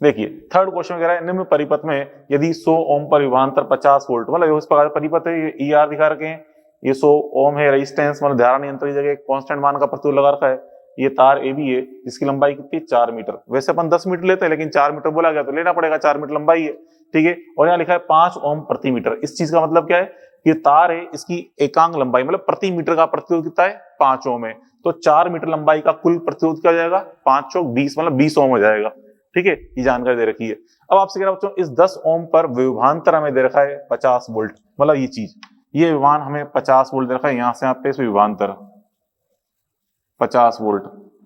देखिए थर्ड क्वेश्चन कह रहा है, निम्न परिपथ में यदि 100 ओम पर विभवांतर 50 वोल्ट, मतलब इस प्रकार परिपथ है, ये ER दिखा रखे हैं, ये 100 ओम है, रेजिस्टेंस मतलब धारा नियंत्रण जगह कांस्टेंट मान का प्रतिरोध लगा रखा है, ये तार AB है जिसकी लंबाई कितनी? 4 मीटर। वैसे अपन 10 मीटर लेते हैं, लेकिन 4 मीटर बोला गया तो लेना पड़ेगा, 4 मीटर लंबाई है। ठीक है, और यहाँ लिखा है 5 ओम प्रति मीटर। इस चीज का मतलब क्या है? ये तार है, इसकी एकांक लंबाई मतलब प्रति मीटर का प्रतिरोध कितना है? 5 ओम है। तो 4 मीटर लंबाई का कुल प्रतिरोध क्या हो जाएगा? 5 चौक 20, मतलब 20 ओम हो जाएगा। ठीक है, ये जानकारी दे रखी है। अब आपसे कह रहा बच्चों, इस 10 ओम पर विभवांतर हमें दे रखा है 50 वोल्ट, मतलब ये चीज, ये विभवान हमें 50 वोल्ट दे रखा है, यहां से यहाँ पे इस विभवांतर 50 वोल्ट,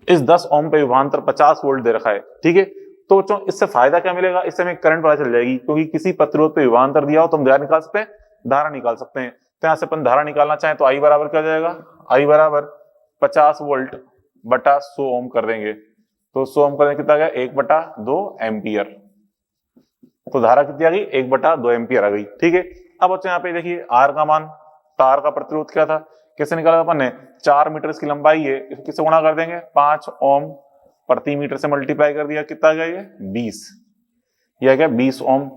इस 10 ओम पे विभवांतर 50 वोल्ट दे रखा है। ठीक है, तो बच्चों इससे फायदा क्या मिलेगा? इससे हमें करंट पता चल जाएगी, क्योंकि किसी प्रतिरोध पे विभवांतर दिया हो तो हम धारा निकाल सकते हैं, धारा निकाल सकते हैं। तो यहाँ से अपन धारा निकालना चाहें तो I बराबर क्या हो जाएगा? I बराबर 50 वोल्ट बटा 100 ओम कर देंगे, तो 100 ओम करने कितना आ गया? 1/2 एम्पियर। तो धारा कितनी आ गई? 1/2 एम्पियर आ गई। ठीक है, अब बच्चों यहाँ पे देखिए R का मान, तार का प्रतिरोध क्या था, कैसे निकाला अपन ने? 4 मीटर इसकी लंबाई है, इसको किससे गुणा कर देंगे? 5 ओम प्रति मीटर से मल्टीप्लाई कर दिया, कितना आ गया? ये 20, ये आ गया 20 ओम।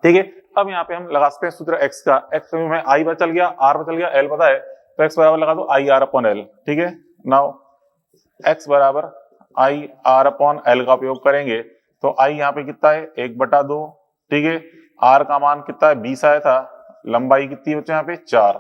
ठीक है, अब यहाँ पे हम लगा सकते हैं सूत्र x का, x में i पता चल गया, r पता चल गया, l पता है, तो x बराबर लगा दो आई आर अपॉन एल। ठीक है, नाउ x बराबर आई आर अपॉन एल का उपयोग करेंगे तो i यहाँ पे कितना है 1/2। ठीक है, r का मान कितना है 20 आया था, लंबाई कितनी बच्चों यहाँ पे 4।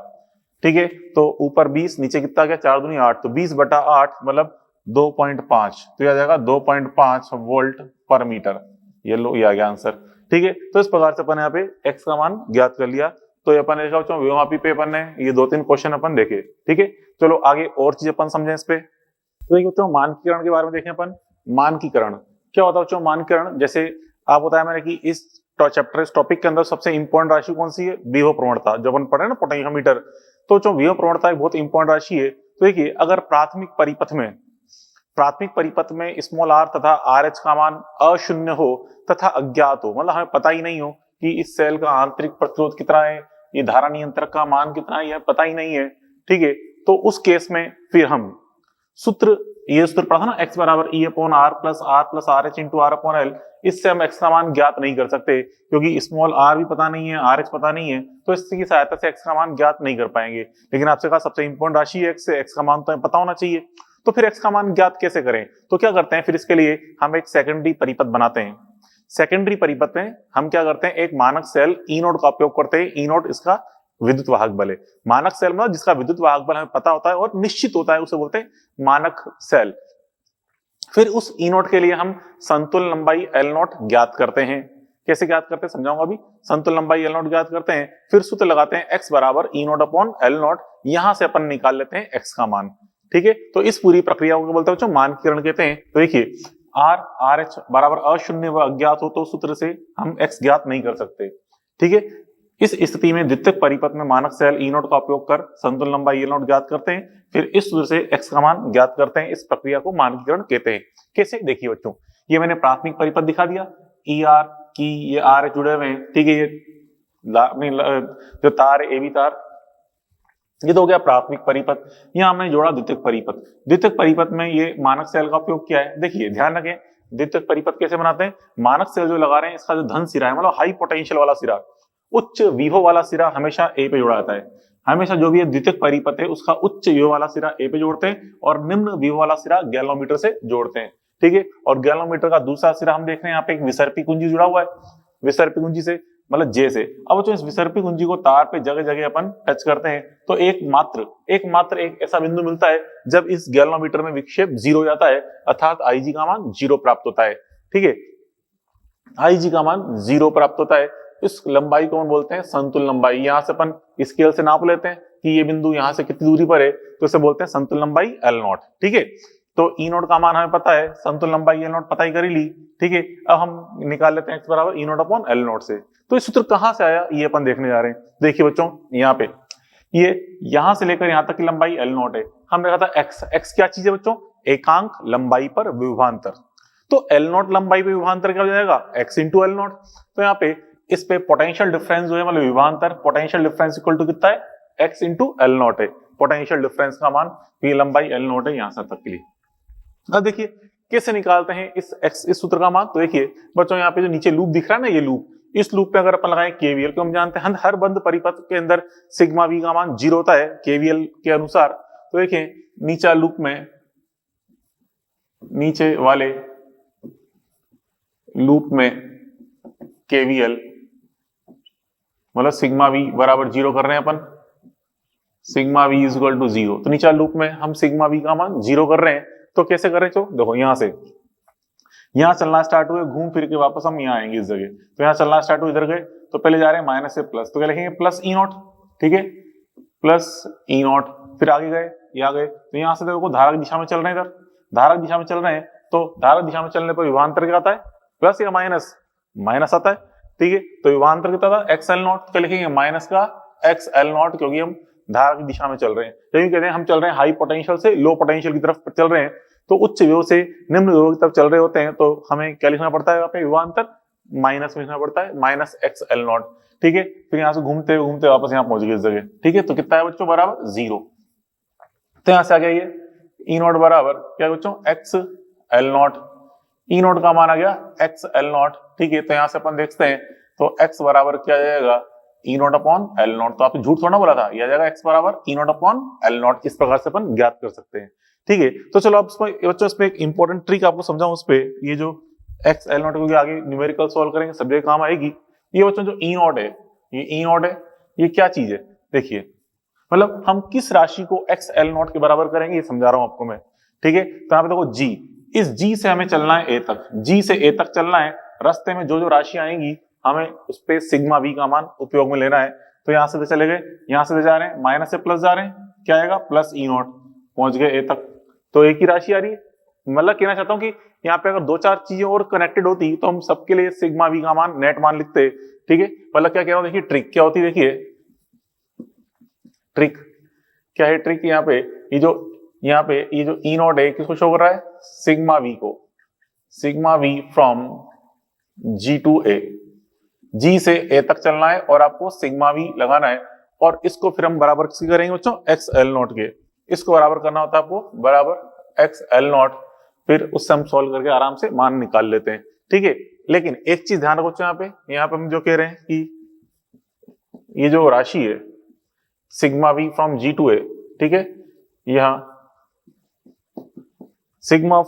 ठीक है, तो ऊपर 20 नीचे कितना गया 4 दूनी 8, तो 20/8 मतलब 2.5, तो यह आ जाएगा 2.5 वोल्ट पर मीटर। ये लो, ये आ गया आंसर। ठीक है, तो इस प्रकार से अपन यहाँ पे x का मान ज्ञात कर लिया। तो ये अपन देखा बच्चों व्योममापी पे अपन ने ये 2-3 क्वेश्चन अपन देखे। ठीक है, चलो आगे और चीज अपन समझें इस पे। तो देखिए बच्चों मानकीकरण के बारे में देखें अपन। मानकीकरण क्या होता है बच्चों? मानकीकरण जैसे आप बताया मैंने कि इस चैप्टर इस टॉपिक के अंदर सबसे इंपॉर्टेंट राशि कौन सी है? विभव प्रवणता, जो अपन पढ़े ना पोटेंशियोमीटर। तो जो विभव प्रवणता एक बहुत इंपॉर्टेंट राशि है। तो देखिए अगर प्राथमिक परिपथ में स्मॉल r तथा RH का मान अशून्य हो तथा अज्ञात हो, मतलब हमें पता ही नहीं हो कि इस सेल का आंतरिक प्रतिरोध कितना है, ये धारा नियंत्रक का मान कितना है, यह पता ही नहीं है। ठीक है, तो उस केस में फिर हम ये सूत्र पढ़ा था ना, x बराबर E upon R plus RH into R upon L। इससे हम x का मान ज्ञात नहीं कर सकते क्योंकि स्मॉल r भी पता नहीं है, RH पता नहीं है, तो इसकी सहायता से x का मान ज्ञात नहीं कर पाएंगे। लेकिन आपसे कहा सबसे इंपॉर्टेंट राशि है x, से x का मान तो पता होना चाहिए। तो फिर x का मान ज्ञात कैसे करें? तो क्या करते हैं, फिर इसके लिए हम एक सेकेंडरी परिपथ बनाते हैं। सेकेंडरी परिपथ में हम क्या करते हैं, एक मानक सेल ई नोड का उपयोग करते हैं। ई नोड इसका विद्युत वाहक बल है। मानक सेल मतलब जिसका विद्युत वाहक बल हमें पता होता है और निश्चित होता है, उसे बोलते हैं मानक सेल। फिर उस ई नोड के लिए हम संतुलन लंबाई एल नोट ज्ञात करते हैं। कैसे ज्ञात करते हैं समझाऊंगा अभी। संतुलन लंबाई एल नोट ज्ञात करते हैं, फिर सूत्र लगाते हैं x बराबर ई नोट अपॉन एल नोट। यहां से अपन निकाल लेते हैं x का मान। ठीक है, तो इस पूरी प्रक्रिया को बोलते हैं बच्चों मानकीकरण कहते हैं। तो देखिए RH बराबर अशून्य व अज्ञात हो तो सूत्र से हम x ज्ञात नहीं कर सकते। ठीक है, इस स्थिति में द्वितीयक परिपथ में मानक सेल ई नोट का उपयोग कर संतुलन लंबाई एल नोट ज्ञात करते हैं, फिर इस सूत्र से x का मान ज्ञात करते हैं। इस प्रक्रिया को मानकीकरण कहते हैं। कैसे? देखिए बच्चों, ये मैंने प्राथमिक परिपथ दिखा दिया, ई आर की ये आर जुड़े हुए हैं। ठीक है, ये जो तार है, ए बी तार, ये तो हो गया प्राथमिक परिपथ। यहां हमने जोड़ा द्वितीयक परिपथ। द्वितीयक परिपथ में ये मानक सेल का उपयोग किया है। देखिए ध्यान रखें, द्वितीयक परिपथ कैसे बनाते हैं। मानक सेल जो लगा रहे हैं, इसका जो धन सिरा है, मतलब हाई पोटेंशियल वाला सिरा, उच्च विभव वाला सिरा हमेशा ए पे जुड़ा रहता है। हमेशा जो भी ये द्वितीयक परिपथ है उसका उच्च विभव वाला सिरा ए पे जोड़ते हैं और निम्न विभव वाला सिरा गैल्वेनोमीटर से जोड़ते हैं। ठीक है, और गैल्वेनोमीटर का दूसरा सिरा हम देख रहे हैं यहाँ पे एक विसर्पी कुंजी जुड़ा हुआ है, विसर्पी कुंजी से मतलब जे से। अब बच्चों इस विसर्पी कुंजी को तार पे जगह जगह अपन टच करते हैं तो एक ऐसा बिंदु मिलता है जब इस गैल्वेनोमीटर में विक्षेप 0 हो जाता है, अर्थात IG का मान 0 प्राप्त होता है। ठीक है, IG का मान 0 प्राप्त होता है। इस लंबाई को हम बोलते हैं संतुलन लंबाई। यहां से अपन स्केल से नाप लेते हैं कि ये बिंदु यहां से कितनी दूरी पर है, तो इसे बोलते हैं संतुलन लंबाई एल नॉट। ठीक है, तो ई नोट का मान हमें पता है, संतुलन लंबाई एल नोट पता ही कर ही ली। ठीक है, अब हम निकाल लेते हैं x बराबर ई नोट अपॉन एल नोट से। तो इस सूत्र कहां से आया ये अपन देखने जा रहे हैं। देखिए बच्चों, यहाँ पे ये यहां से लेकर यहां तक की लंबाई एल नोट है। हम देखा था x क्या चीज है बच्चों? एकांक लंबाई पर विभवांतर। तो एल नोट लंबाई पे विभवांतर क्या हो जाएगा? x into L note. तो यहाँ पे इस पे पोटेंशियल डिफरेंस जो है मतलब विभवांतर, पोटेंशियल डिफरेंस इक्वल टू कितना है? x इंटू एल नोट है। पोटेंशियल डिफरेंस का मान, ये लंबाई एल नोट है यहां से तक के लिए। अब देखिए कैसे निकालते हैं इस सूत्र का मान। तो देखिए बच्चों, यहाँ पे जो नीचे लूप दिख रहा है ना, ये लूप, इस लूप पे अगर अपन लगाएं केवीएल, क्योंकि हम जानते हैं हर बंद परिपथ के अंदर सिग्मा वी का मान 0 होता है केवीएल के अनुसार। तो देखिए नीचे लूप में, नीचे वाले लूप में केवीएल मतलब सिग्मा वी बराबर 0 कर रहे हैं अपन, sigma V is equal to 0। तो नीचे लूप में हम सिग्मा वी का मान 0 कर रहे हैं। तो कैसे करें? तो देखो यहां से यहां चलना स्टार्ट हुए, घूम फिर के वापस हम यहाँ आएंगे इस जगह। तो यहाँ चलना स्टार्ट हुए, इधर गए तो पहले जा रहे हैं माइनस से प्लस, तो क्या लिखेंगे? Plus E not. ठीक है, प्लस ई नॉट। फिर आगे गए, यहाँ गए तो यहाँ से देखो धारक दिशा में चल रहे हैं, इधर धारक दिशा में चल रहे हैं। तो धारक दिशा में चलने पर विभवांतर क्या आता है? प्लस या माइनस? माइनस आता है। ठीक है, तो विभवांतर कितना था? X L not. क्या लिखेंगे? माइनस का एक्स एल नॉट, क्योंकि हम धारक की दिशा में चल रहे हैं। यही कहते हैं हम चल रहे हैं हाई पोटेंशियल से लो पोटेंशियल की तरफ चल रहे हैं। तो उच्च विभव से निम्न विभव की तरफ चल रहे होते हैं, तो हमें क्या लिखना पड़ता है? यहाँ पे विभवांतर माइनस में लिखना पड़ता है, माइनस एक्स एल नॉट। ठीक है, फिर यहाँ से घूमते घूमते वापस यहाँ पहुंच गए इस जगह। ठीक है, तो कितना है बच्चों? बराबर 0। तो यहाँ से आ गया ये ई नॉट बराबर क्या बच्चों? X L not. E not का मान आ गया एक्स एल नॉट। ठीक है, तो यहाँ से अपन देखते हैं तो x बराबर क्या आ जाएगा ई नॉट अपॉन एल नॉट। तो आपने झूठ थोड़ा ना बोला था, यह आ जाएगा x बराबर ई नॉट अपॉन एल नॉट। इस प्रकार से अपन ज्ञात कर सकते हैं। ठीक है, तो चलो अब बच्चों इसमें एक इंपॉर्टेंट ट्रिक आपको समझाऊं उस पे। ये जो x एल नॉट क्योंकि आगे न्यूमेरिकल सॉल्व करेंगे सब जगह काम आएगी। ये बच्चों जो ई नॉट है, ये ई नॉट है, ये क्या चीज है देखिए, मतलब हम किस राशि को x एल नॉट के बराबर करेंगे ये समझा रहा हूं आपको मैं। ठीक है, तो यहाँ पे देखो g, इस g से हमें चलना है a तक, g से a तक चलना है। रास्ते में जो जो राशि आएंगी हमें उस पे सिग्मा v का मान उपयोग में लेना है। तो यहां से चले गए, यहां से जा रहे हैं, माइनस से प्लस जा रहे हैं, क्या आएगा प्लस ई नॉट, पहुंच गए a तक। तो एक ही राशि आ रही है। मतलब कहना चाहता हूं कि यहाँ पे अगर दो चार चीजें और कनेक्टेड होती तो हम सबके लिए सिग्मा v का मान नेट मान लिखते। ठीक है, मतलब क्या कह रहा हूं, देखिए ट्रिक क्या होती है, देखिए ट्रिक क्या है। ट्रिक यहाँ पे ये जो ई नॉट है किसको शो कर रहा है, सिग्मा वी को, sigma V from G to A, G से ए तक चलना है और आपको सिग्मा वी लगाना है। और इसको फिर हम बराबर किसकी करेंगे बच्चों, एक्स एल नॉट के। इसको बराबर करना होता है आपको बराबर एक्स एल नॉट, फिर उससे हम सॉल्व करके आराम से मान निकाल लेते हैं। ठीक है, लेकिन एक चीज ध्यान रखो यहाँ पे हम जो कह रहे हैं कि ये जो राशि है sigma V from G to A, ठीक है, यहां sigma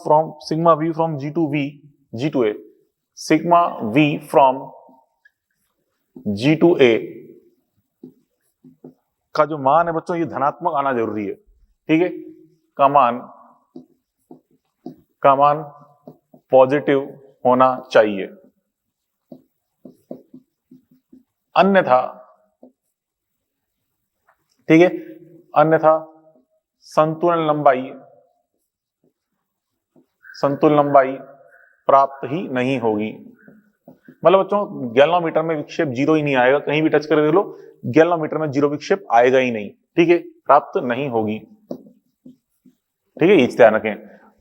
V from G to A, sigma V from G to A का जो मान है बच्चों ये धनात्मक आना जरूरी है। ठीक है, का मान पॉजिटिव होना चाहिए, अन्यथा, ठीक है, अन्यथा संतुलन लंबाई प्राप्त ही नहीं होगी। मतलब बच्चों गैल्वेनोमीटर में विक्षेप जीरो ही नहीं आएगा, कहीं भी टच कर देख लो गैल्वेनोमीटर में जीरो विक्षेप आएगा ही नहीं। ठीक है, प्राप्त नहीं होगी। ठीक है, ये ध्यान रखें।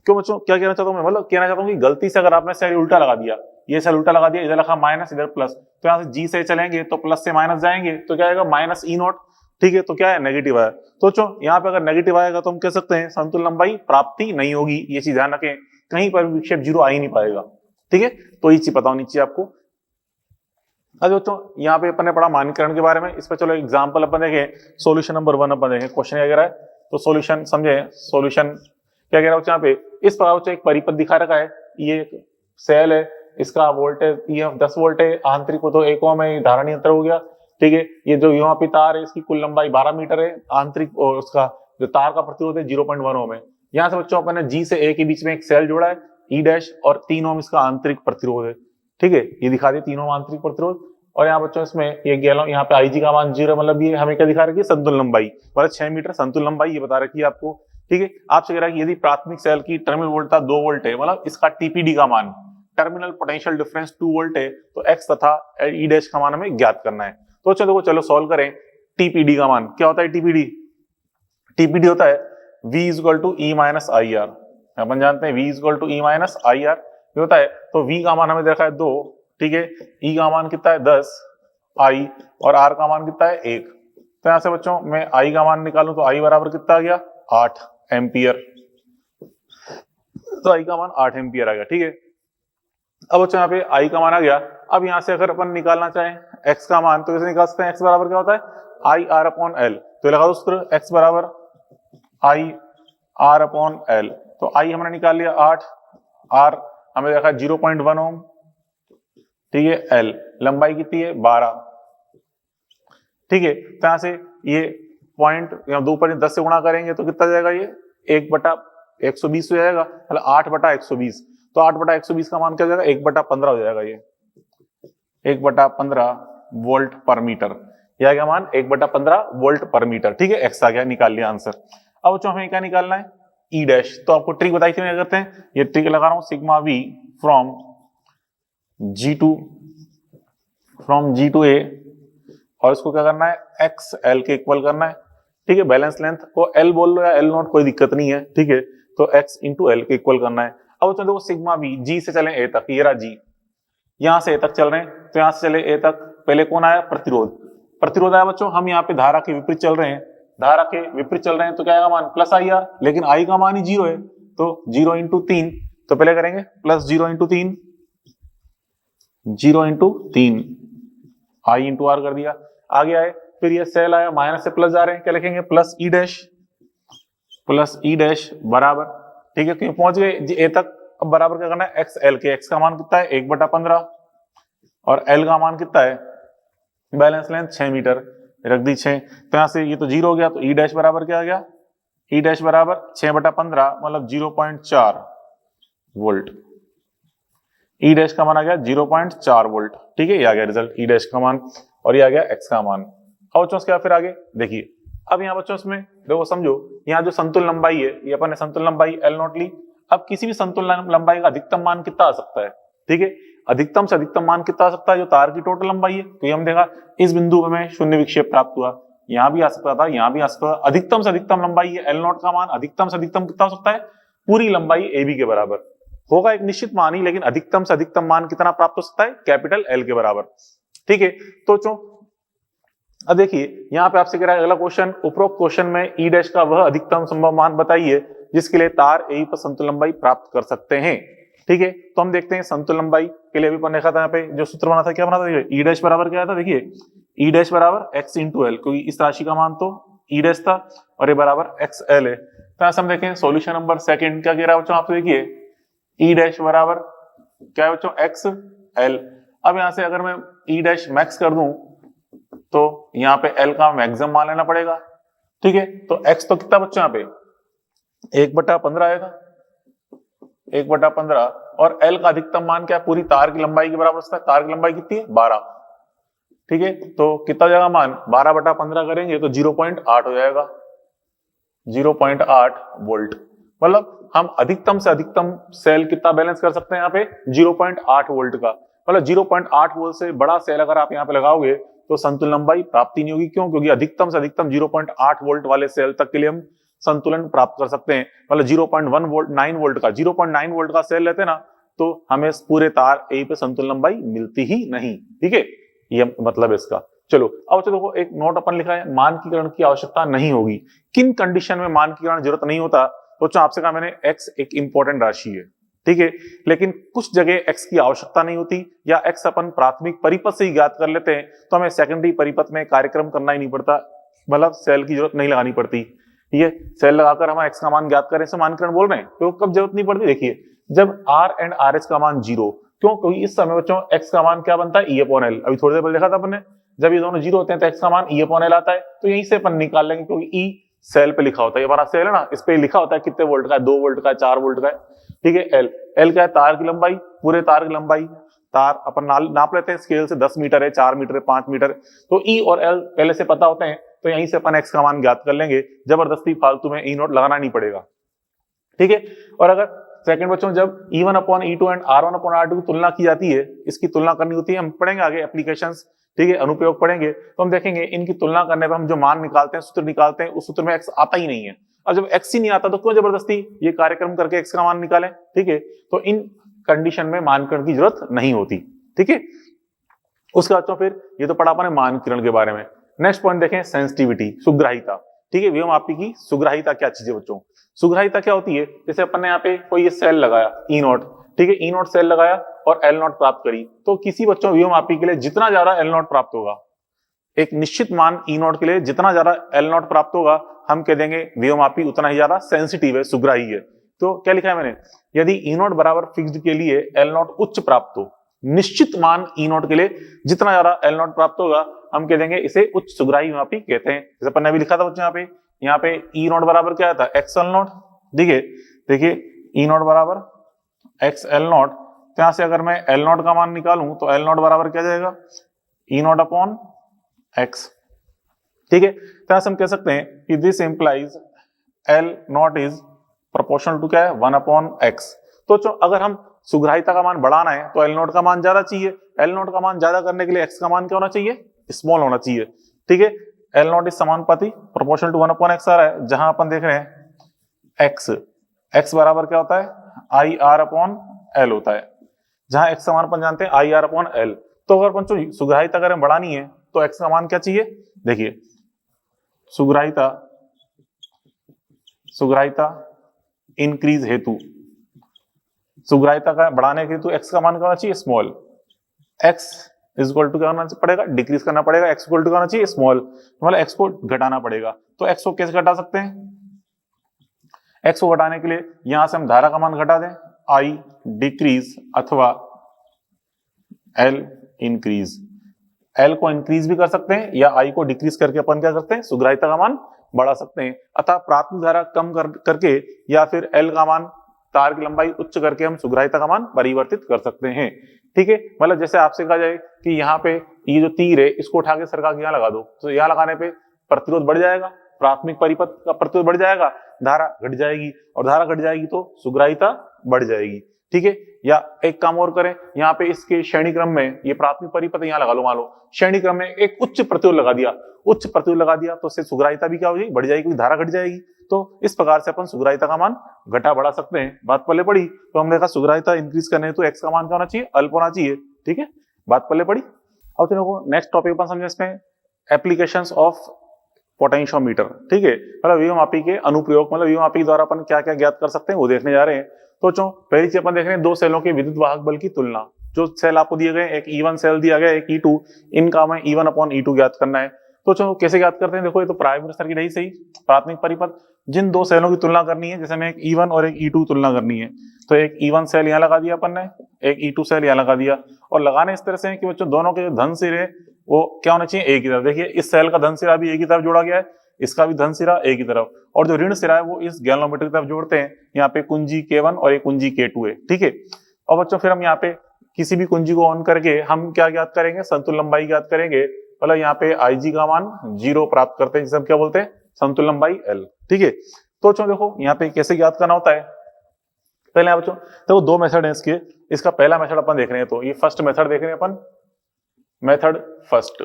क्यों बच्चों, क्या कहना चाहता हूं मैं, मतलब कहना चाहता हूं कि गलती से अगर आपने सेल उल्टा लगा दिया, ये सेल उल्टा लगा दिया, इधर लिखा माइनस इधर प्लस, तो यहां से जी से चलेंगे तो प्लस से माइनस जाएंगे तो क्या आएगा माइनस ई नॉट। ठीक है, तो क्या है नेगेटिव है। तो यहाँ पे अगर नेगेटिव आएगा तो हम कह सकते हैं संतुलन लंबाई प्राप्ति नहीं होगी। ये चीज ध्यान रखें, कहीं पर विक्षेप जीरो आ ही नहीं पाएगा। ठीक है, तो ये चीज पता होनी चाहिए आपको। अच्छा दोस्तों यहाँ पे अपन ने पढ़ा मानकीकरण के बारे में। इस पर चलो एग्जांपल अपन देखें, सॉल्यूशन नंबर 1 अपन देखें, क्वेश्चन क्या कह रहा है। तो सॉल्यूशन समझे, सॉल्यूशन क्या कह रहा है यहाँ पे, इस प्रकार एक परिपथ दिखा रखा है, ये सेल है, इसका वोल्टेज ये 10 वोल्ट है, आंतरिक तो 1 ओम है, धारा नियंत्रण हो गया। ठीक है, ये जो यहाँ पे तार है इसकी कुल लंबाई 12 मीटर है, आंतरिक और उसका जो तार का प्रतिरोध है 0.1 ओम है। यहाँ से बच्चों अपन ने जी से ए के बीच में एक सेल जोड़ा है, ई डैश, और 3 ओम इसका आंतरिक प्रतिरोध है। ठीक है, ये दिखा दिया 3 ओम आंतरिक प्रतिरोध। और यहाँ बच्चों इसमें ये गैलन, यहाँ पे आईजी का मान 0, मतलब ये हमें क्या दिखा रखी है, संतुलन लंबाई, मतलब 6 मीटर संतुलन लंबाई ये बता रखी है आपको। ठीक है, आपसे कह रहा है कि यदि प्राथमिक सेल की टर्मिनल वोल्टता 2 वोल्ट है, मतलब इसका टीपीडी का मान, टर्मिनल पोटेंशियल डिफरेंस 2 वोल्ट है, तो एक्स तथा ई डैश का मान हमें ज्ञात करना है। तो चलो सॉल्व करें। टीपीडी का मान क्या होता है, टीपीडी होता है V equal to E minus I R. अपन जानते हैं V equal to E minus I R होता है। तो V का मान हमें देखा है 2, ठीक है, E का मान कितना है 10, I और R का मान कितना है 1। तो यहां से बच्चों मैं I का मान निकालूं तो I बराबर कितना आ गया 8 एम्पियर। तो I का मान 8 एम्पियर आ गया। ठीक है, अब बच्चों यहाँ पे I का मान आ गया। अब यहां से अगर अपन निकालना चाहें X का मान तो कैसे निकाल सकते हैं, X बराबर क्या होता है I R अपॉन L। तो लगा दो सूत्र, X बराबर I R अपॉन L। तो I हमने निकाल लिया 8, R हमें देखा 0.1 ओम, ठीक है, L लंबाई कितनी है 12। ठीक है, तो यहां से ये पॉइंट यहाँ 2 पर 10 से गुणा करेंगे तो कितना जाएगा, ये 1/120 हो जाएगा, मतलब 8/120। तो 8/120 का मान क्या हो जाएगा 1/15 हो जाएगा, ये 1/15 वोल्ट पर मीटर। यह क्या मान 1/15 वोल्ट पर मीटर। ठीक है, एक्स आ गया, निकाल लिया आंसर। अब जो हमें क्या निकालना है ई डैश। तो आपको ट्रिक बताई थी, क्या करते हैं, ये ट्रिक लगा रहा हूं, sigma V from G to A, और इसको क्या करना है एक्स एल के इक्वल करना है। ठीक है, बैलेंस लेंथ को एल बोल लो या एल नॉट, कोई दिक्कत नहीं है। ठीक है, तो एक्स इंटू एल के इक्वल करना है। अब देखो सिग्मा वी, जी से चले ए तक, ये रहा जी, यहां से ए तक चल रहे हैं, तो यहां से चले ए तक, पहले कौन आया प्रतिरोध आया बच्चों। हम यहाँ पे धारा के विपरीत चल रहे हैं, तो क्या आएगा मान प्लस आई आर, लेकिन आई का मान ही 0 है, तो 0 इंटू 3, तो पहले करेंगे plus 0 into 3, 0 into 3, I into R कर दिया, आगे आए, फिर ये सेल आया, माइनस से प्लस जा रहे हैं, क्या लिखेंगे प्लस ई डैश बराबर, ठीक है क्योंकि पहुंच गए ए तक। अब बराबर क्या करना है, एक्स एल के, एक्स का मान कितना है 1/15 और एल का मान कितना है, बैलेंस लेंथ 6 मीटर, रख दी 6, तो यहां से ये तो 0 हो गया, तो ई डैश बराबर क्या आ गया, ई डैश बराबर 6/15 मतलब 0.4 वोल्ट, ई डैश का मान आ गया 0.4 वोल्ट, ठीक है ये आ गया रिजल्ट ई डैश का मान, और ये आ गया एक्स का मान। अब बच्चों क्या फिर आगे देखिए, अब यहाँ बच्चों इसमें देखो समझो, यहाँ जो संतुलन लंबाई है, ये अपन ने संतुलन लंबाई एल नॉट ली, अब किसी भी संतुलन लंबाई का अधिकतम मान कितना आ सकता है, ठीक है अधिकतम से अधिकतम मान कितना आ सकता है, जो तार की टोटल लंबाई है, तो ये हम देखा इस बिंदु पे में शून्य विक्षेप प्राप्त हुआ, यहाँ भी आ सकता था, यहाँ भी आ सकता था, अधिकतम से अधिकतम लंबाई है एल नॉट का मान अधिकतम से अधिकतम कितना हो सकता है, पूरी लंबाई ए बी के बराबर होगा, एक निश्चित मान ही, लेकिन अधिकतम से अधिकतम मान कितना प्राप्त हो सकता है, कैपिटल एल के बराबर, ठीक है। तो अब देखिए यहाँ पे आपसे कह रहा है अगला क्वेश्चन, उपरोक्त क्वेश्चन में ई डैश का वह अधिकतम संभव मान बताइए जिसके लिए तार ए पर संतुलन लंबाई प्राप्त कर सकते हैं, ठीक है। तो हम देखते हैं संतुलन लंबाई के लिए भी अपन देखा था, यहाँ पे जो सूत्र बना था क्या बना था, ई डैश बराबर क्या था, देखिए ई डैश बराबर एक्स इंटू एल, क्योंकि इस राशि का मान तो ई डैश था और ये बराबर एक्स एल है। तो हम देखें सोल्यूशन नंबर सेकंड क्या कह रहा है बच्चों, आपसे देखिए ई डैश बराबर क्या है बच्चों, एक्स एल। अब यहां से अगर मैं ई डैश मैक्स कर दूं तो यहाँ पे एल का मैक्सिमम मान लेना पड़ेगा, ठीक है। तो एक्स तो कितना बच्चों यहाँ पे 1/15 आएगा, 1/15, और एल का अधिकतम मान क्या है, पूरी तार की लंबाई के बराबर होता है, तार की लंबाई कितनी है 12, ठीक है। तो कितना जाएगा मान 12/15 करेंगे तो 0.8 हो जाएगा, 0.8 वोल्ट, मतलब हम अधिकतम से अधिकतम सेल कितना बैलेंस कर सकते हैं यहाँ पे 0.8 वोल्ट का, मतलब 0.8 वोल्ट से बड़ा सेल अगर आप यहाँ पे लगाओगे तो संतुलन लंबाई प्राप्ति नहीं होगी, क्यों, क्योंकि अधिकतम से अधिकतम 0.8 वोल्ट वाले सेल तक के लिए हम संतुलन प्राप्त कर सकते हैं, मतलब 0.1 वोल्ट 9 वोल्ट का 0.9 वोल्ट का सेल लेते ना तो हमें पूरे तार ए पे संतुलन लंबाई मिलती ही नहीं, ठीक है, ये मतलब है इसका। चलो अब देखो एक नोट अपन लिखा है, मानकीकरण की आवश्यकता नहीं होगी, किन कंडीशन में मानकीकरण जरूरत नहीं होता, तो आपसे कहा मैंने एक्स एक इंपॉर्टेंट राशि है, ठीक है, लेकिन कुछ जगह एक्स की आवश्यकता नहीं होती, या एक्स अपन प्राथमिक परिपथ से ही ज्ञात कर लेते हैं, तो हमें सेकेंडरी परिपथ में कार्यक्रम करना ही नहीं पड़ता, मतलब सेल की जरूरत नहीं लगानी पड़ती, ठीक है। सेल लगाकर हम एक्स का मान ज्ञात करें, से मानकीकरण बोल रहे हैं, तो कब जरूरत नहीं पड़ती, देखिए जब आर एंड आर एच का मान 0, क्यों, क्योंकि इस समय बच्चों एक्स का मान क्या बनता है, ई अपॉन एल, अभी थोड़ी देर पहले देखा था अपन ने, जब ये दोनों 0 होते हैं तो एक्स का मान ई अपॉन एल आता है, तो यहीं से अपन निकाल लेंगे, क्योंकि ई सेल पे लिखा होता है, ये हमारा सेल है ना, इस पे लिखा होता है कितने वोल्ट का है, 2 वोल्ट का है, 4 वोल्ट का है, ठीक है। एल, एल क्या है, तार की लंबाई, पूरे तार की लंबाई, तार अपन नाप लेते हैं स्केल से, 10 मीटर है, 4 मीटर है, 5 मीटर, तो ई और एल पहले से पता होते हैं, तो यहीं से अपन एक्स का मान ज्ञात कर लेंगे, जबरदस्ती फालतू में ई नोट लगाना नहीं पड़ेगा, ठीक है। और अगर सेकंड बच्चों जब E1 upon E2 and R1 upon R2 की तुलना की जाती है, इसकी तुलना करनी होती है, हम पढ़ेंगे आगे एप्लीकेशंस, ठीक है, अनुप्रयोग पढ़ेंगे, तो हम देखेंगे इनकी तुलना करने पर हम जो मान निकालते हैं, सूत्र निकालते हैं, उस सूत्र में एक्स आता ही नहीं है, और जब एक्स ही नहीं आता तो क्यों जबरदस्ती ये कार्यक्रम करके एक्स का मान निकालें, ठीक है। तो इन कंडीशन में मानकीकरण की जरूरत नहीं होती, ठीक है। उसके बाद फिर ये तो पढ़ा अपन ने मानकीकरण के बारे में। नेक्स्ट पॉइंट देखें, सेंसिटिविटी, सुग्राहिता, ठीक है, व्योम आपकी की सुग्राहिता क्या चीज है बच्चों, सुग्राहिता क्या होती है, जैसे अपन ने यहाँ पे कोई ये सेल लगाया ई नॉट, ठीक है, ई नॉट सेल लगाया और एल नॉट प्राप्त करी, तो किसी बच्चों व्योममापी के लिए जितना ज्यादा एल नॉट प्राप्त होगा, एक निश्चित मान ई नॉट के लिए जितना ज्यादा एल नॉट प्राप्त होगा, हम कह देंगे व्योममापी उतना ही ज्यादा सेंसिटिव है, सुग्राही है। तो क्या लिखा है मैंने, यदि ई नॉट बराबर फिक्स्ड के लिए एल नॉट उच्च प्राप्त हो, निश्चित मान ई नॉट के लिए जितना ज्यादा एल नॉट प्राप्त होगा, हम कह देंगे इसे उच्च सुग्राही व्योममापी कहते हैं। जैसे अपन ने अभी लिखा था बच्चों यहाँ पे ई नॉट बराबर क्या था, एक्स एल नॉट, ठीक है, देखिए ई नॉट बराबर एक्स एल नॉट, तो यहां से अगर मैं एल नॉट का मान निकालूं तो एल नॉट बराबर क्या जाएगा, ई नॉट अपॉन एक्स, ठीक है। तो हम कह सकते हैं कि this implies L naught is proportional to क्या है, 1/x। तो अगर हम सुग्राहिता का मान बढ़ाना है तो एल नॉट का मान ज्यादा चाहिए, एल नॉट का मान ज्यादा करने के लिए एक्स का मान क्या होना चाहिए, स्मॉल होना चाहिए, ठीक है। एल नॉट इज समानुपाती प्रोपोर्शनल टू 1/x आ रहा है, जहां अपन देख रहे हैं एक्स, एक्स बराबर क्या होता है, आई आर अपॉन एल होता है, जहां एक्स का मान अपन जानते हैं आई आर अपॉन एल। तो अगर अपन सुग्राहिता अगर बढ़ानी है तो एक्स का मान क्या चाहिए, देखिए सुग्राहिता इंक्रीज हेतु, सुग्राहिता का बढ़ाने के हेतु एक्स का मान क्या होना चाहिए, small, x is equal to क्या होना पड़ेगा, डिक्रीज करना पड़ेगा, एक्स इक्वल टू क्या होना चाहिए, स्मॉल, मतलब एक्स को घटाना पड़ेगा। तो एक्स को कैसे घटा सकते हैं, एक्स को घटाने के लिए यहां से हम धारा का मान घटा दें, आई डिक्रीज अथवा एल इंक्रीज। एल को इंक्रीज भी कर सकते हैं या आई को डिक्रीज करके अपन क्या करते हैं, सुग्राहिता का मान बढ़ा सकते हैं। अतः प्राथमिक धारा कम करके या फिर एल का मान, तार की लंबाई उच्च करके हम सुग्राहिता का मान परिवर्तित कर सकते हैं। ठीक है, मतलब जैसे आपसे कहा जाए कि यहाँ पे ये जो तीर है इसको उठा के सरका के यहाँ लगा दो, तो यहाँ लगाने पे प्रतिरोध बढ़ जाएगा, प्राथमिक परिपथ का प्रतिरोध बढ़ जाएगा, धारा घट जाएगी, और धारा घट जाएगी तो सुग्राहिता बढ़ जाएगी। ठीक है, या एक काम और करें, यहाँ पे इसके श्रेणी क्रम में ये प्राथमिक परिपथ यहाँ लगा लो, मान लो श्रेणी क्रम में एक उच्च प्रतिरोध लगा दिया, उच्च प्रतिरोध लगा दिया तो उससे सुग्राहिता भी क्या हो जाएगी, बढ़ जाएगी, क्योंकि धारा घट जाएगी। तो इस प्रकार से अपन सुग्राहिता का मान घटा बढ़ा सकते हैं। बात पहले पड़ी, तो हमने कहा सुग्राहिता इंक्रीज करने तो एक्स का मान क्या होना चाहिए, अल्प होना चाहिए। ठीक है, बात पहले पड़ी। अब चलो नेक्स्ट टॉपिक अपन समझे, इसमें एप्लीकेशंस ऑफ पोटेंशियोमीटर। ठीक है, मतलब विभव मापी के अनुप्रयोग, मतलब विभव मापी द्वारा अपन क्या क्या ज्ञात कर सकते हैं वो देखने जा रहे हैं। तो चलो पहली चीज अपन देख रहे हैं, दो सेलों के विद्युत वाहक बल की तुलना। जो सेल आपको दिए गए, एक E1 सेल दिया गया, एक E2, इनका हमें E1 अपॉन E2 ज्ञात करना है। तो चलो कैसे ज्ञात करते हैं, देखो ये तो प्राइमरी सर्किट है ही सही, प्राथमिक परिपथ, जिन दो सेलों की तुलना करनी है, जैसे हमें एक E1 और एक E2 तुलना करनी है, तो एक E1 सेल यहाँ लगा दिया अपन ने, एक E2 सेल यहाँ लगा दिया, और लगाने इस तरह से कि बच्चों दोनों के धन सिरे वो क्या होना चाहिए, एक ही तरफ। देखिए इस सेल का धन सिरा भी एक ही तरफ जोड़ा गया है, इसका भी धन सिरा एक ही तरफ, और जो ऋण सिरा है वो इस गैल्वेनोमीटर की तरफ जोड़ते हैं। यहाँ पे कुंजी K1 और एक कुंजी K2 है। ठीक है, और बच्चों फिर हम यहाँ पे किसी भी कुंजी को ऑन करके हम क्या ज्ञात करेंगे, संतुलन लंबाई ज्ञात करेंगे। मतलब यहाँ पे IG का मान 0 प्राप्त करते हैं, जिसे हम क्या बोलते हैं, संतुलन लंबाई L। ठीक है, तो बच्चों देखो यहाँ पे कैसे ज्ञात करना होता है। पहले यहाँ बच्चों देखो दो मेथड है इसके, इसका पहला मेथड अपन देख रहे हैं, तो ये फर्स्ट मेथड देख रहे हैं अपन, मेथड फर्स्ट,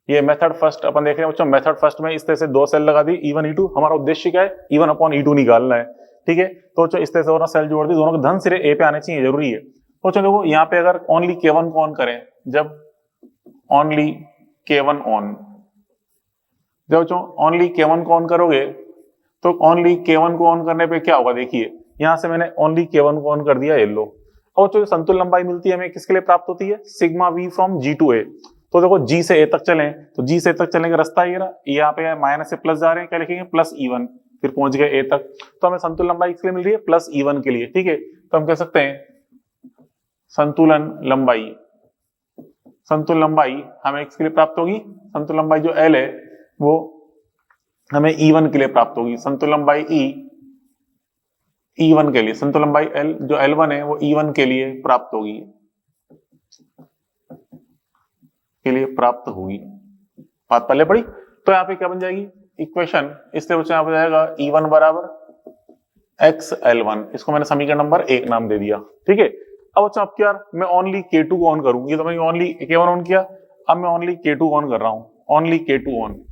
ये मेथड फर्स्ट अपन देख रहे हैं बच्चों। मेथड फर्स्ट में इस तरह से दो सेल लगा दी, E1 E2, हमारा उद्देश्य क्या है, E1 अपॉन E2 निकालना है। ठीक है, तो बच्चों इस तरह से दोनों सेल जोड़ दी, दोनों के धन सिरे A पे आने चाहिए, जरूरी है। तो बच्चों देखो यहाँ पे अगर ओनली K1 को ऑन करें, जब ओनली K1 ऑन, जब बच्चों ओनली K1 को ऑन करोगे तो ओनली K1 को ऑन करने पे क्या होगा, देखिए यहां से मैंने ओनली K1 को ऑन कर दिया, येलो। और जो संतुलन लंबाई मिलती है हमें किसके लिए प्राप्त होती है, sigma V from G to A। तो देखो G से A तक चले, तो G से A तक चलने का रास्ता ये रहा, यहाँ पे माइनस से प्लस जा रहे हैं, क्या लिखेंगे, प्लस E1, फिर पहुंच गए A तक, तो हमें संतुलन लंबाई किसके लिए मिल रही है, प्लस E1 के लिए। ठीक है, तो हम कह सकते हैं संतुलन लंबाई, संतुलन लंबाई हमें किसके लिए प्राप्त होगी, संतुलन लंबाई जो L है वो हमें E1 के लिए प्राप्त होगी, संतुलन लंबाई E1 के लिए, संतुलन लंबाई L जो L1 है वो E1 के लिए प्राप्त होगी, के लिए प्राप्त होगी। बात पहले पड़ी, तो यहाँ पे क्या बन जाएगी इक्वेशन, इससे बच्चों यहाँ पे जाएगा E1 बराबर XL1, इसको मैंने समीकरण नंबर 1 नाम दे दिया। ठीक है, अब बच्चों अब क्या, मैं ओनली K2 को ऑन करूं, ये तो मैंने ओनली K1 ऑन किया, अब मैं ओनली K2 ऑन कर रहा हूं, ओनली K2 ऑन।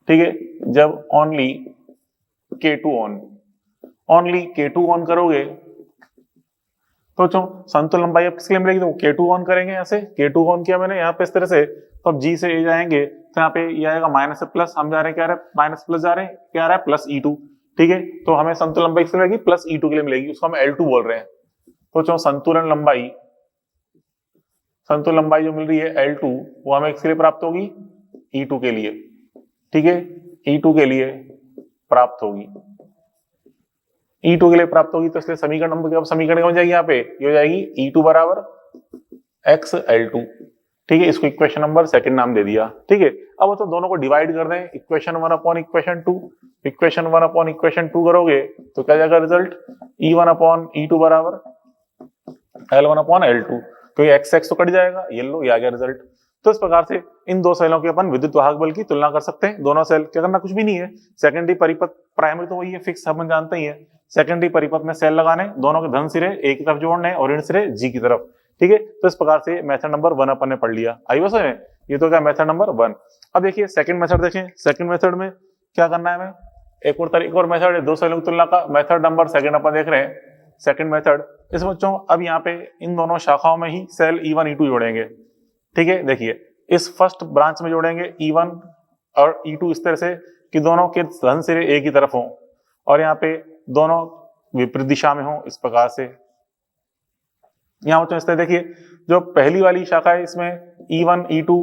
ठीक है, जब only K2 on, only K2 on करोगे तो बच्चों संतुलन लंबाई अब किसके लिए मिलेगी, तो K2 ऑन करेंगे, ऐसे K2 ऑन किया मैंने यहाँ पे इस तरह से, तो अब G से A जाएंगे, तो यहाँ पे ये आएगा माइनस से प्लस, हम जा रहे हैं क्या, माइनस प्लस जा रहे हैं, क्या आ रहा है, प्लस E2। ठीक है, तो हमें संतुलन लंबाई किसके मिलेगी, प्लस E2 के लिए मिलेगी, उसको हम L2 बोल रहे हैं। तो बच्चों संतुलन लंबाई, संतुलन लंबाई जो मिल रही है L2 वो हमें किसके लिए प्राप्त होगी, E2 के लिए। ठीक है, E2 के लिए प्राप्त होगी, E2 के लिए प्राप्त होगी, तो इसलिए समीकरण नंबर, अब समीकरण हो जाएगी यहाँ पे, ये हो जाएगी E2 बराबर XL2। ठीक है, इसको इक्वेशन नंबर सेकंड नाम दे दिया। ठीक है, अब तो दोनों को डिवाइड कर दें, equation 1 upon equation 2, equation 1 upon equation 2 करोगे तो क्या जाएगा रिजल्ट, E1 अपॉन E2 बराबर L1 अपॉन L2, क्योंकि x तो कट जाएगा, ये लो ये आ गया रिजल्ट। तो इस प्रकार से इन दो सेलों के अपन विद्युत वाहक बल की तुलना कर सकते हैं। दोनों सेल क्या करना, कुछ भी नहीं है, सेकेंडरी परिपथ, प्राइमरी तो वही है फिक्स, अपन जानते ही है, सेकेंडरी परिपथ में सेल लगाने, दोनों के धन सिरे एक की तरफ जोड़ने और ऋण सिरे G की तरफ। ठीक है, तो इस प्रकार से मेथड नंबर 1 अपन ने पढ़ लिया। आई बस में, ये तो क्या मेथड नंबर 1। अब देखिए सेकंड मेथड देखें, सेकंड मेथड में क्या करना है हमें, एक और तरीका और मेथड है दो सेलों की तुलना का, मेथड नंबर सेकंड अपन देख रहे हैं, सेकंड मेथड। इस बच्चों अब यहाँ पे इन दोनों शाखाओं में ही सेल E1 E2 जोड़ेंगे। ठीक है, देखिए इस फर्स्ट ब्रांच में जोड़ेंगे E1 और E2 इस तरह से कि दोनों के धन सिरे एक ही तरफ हों, और यहाँ पे दोनों विपरीत दिशा में हों, इस प्रकार से। यहाँ बच्चों इस तरह देखिए, जो पहली वाली शाखा है इसमें E1 E2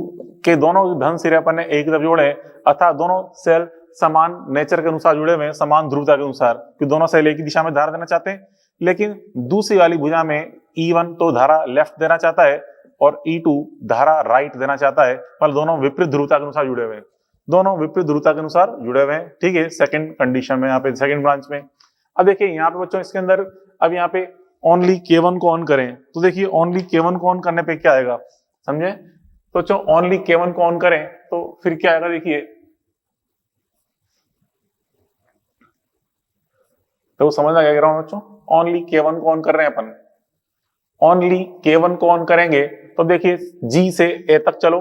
के दोनों धन सिरे अपन ने एक तरफ जोड़े, अर्थात दोनों सेल समान नेचर के अनुसार जुड़े हुए हैं, समान ध्रुवता के अनुसार, कि दोनों सेल एक ही दिशा में धारा देना चाहते हैं। लेकिन दूसरी वाली भुजा में E1 तो धारा लेफ्ट देना चाहता है और E2 धारा राइट देना चाहता है, मतलब दोनों विपरीत ध्रुवता के अनुसार जुड़े हुए हैं, दोनों विपरीत ध्रुवता के अनुसार जुड़े हुए हैं। ठीक है, सेकंड कंडीशन में, यहाँ पे सेकंड ब्रांच में। अब देखिए यहाँ पे बच्चों इसके अंदर, अब यहाँ पे ओनली K1 को ऑन करें तो देखिए ओनली K1 को ऑन करने पे क्या आएगा, समझे? तो बच्चों ओनली K1 को ऑन करें तो फिर क्या आएगा, देखिए तो समझना क्या कह रहा हूं बच्चों, ओनली K1 को ऑन कर रहे हैं अपन, ओनली K1 को ऑन करेंगे तो देखिए G से A तक चलो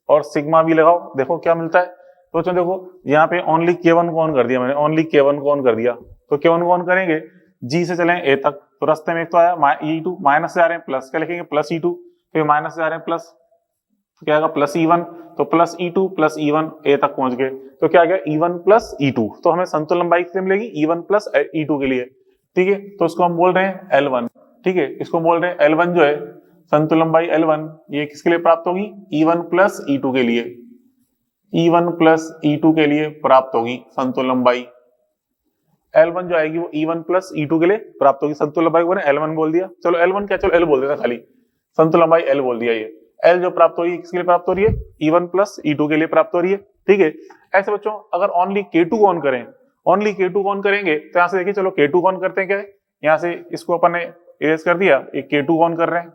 और सिग्मा भी लगाओ, देखो क्या मिलता है। तो बच्चों देखो यहाँ पे ओनली K1 को ऑन कर दिया मैंने, ओनली K1 को ऑन कर दिया, तो K1 को ऑन करेंगे, G से चलें A तक, तो रास्ते में एक तो आया E2, माइनस से आ रहे हैं प्लस, क्या लिखेंगे प्लस E2, फिर माइनस से आ रहे हैं प्लस, तो क्या आएगा प्लस E1, तो plus E2 plus E1 A तक पहुंच गए, तो क्या आ गया E1 प्लस E2, तो हमें संतुलन लंबाई कितनी मिलेगी E1 प्लस E2 के लिए। ठीक है, तो इसको हम बोल रहे हैं L1। ठीक है, इसको बोल रहे हैं L1 जो है संतुलन लंबाई L1, ये किसके लिए प्राप्त होगी, E1 प्लस E2 के लिए, E1 प्लस E2 के लिए प्राप्त होगी संतुलन लंबाई। L1 जो आएगी वो E1 प्लस E2 के लिए प्राप्त होगी, संतुलन लंबाई को L1 बोल दिया, चलो L1 क्या, चलो L बोल देता खाली, संतुलन लंबाई L बोल दिया। ये L जो प्राप्त हो रही है किसके लिए प्राप्त हो रही है, E1 प्लस E2 के लिए प्राप्त हो रही है। ठीक है, ऐसे बच्चों अगर ओनली K2 को ऑन करें, ओनली K2 को ऑन करेंगे तो यहाँ से देखिए, चलो K2 को ऑन करते हैं, क्या है यहाँ से इसको अपन ने इरेज कर दिया, एक K2 को ऑन कर रहे हैं,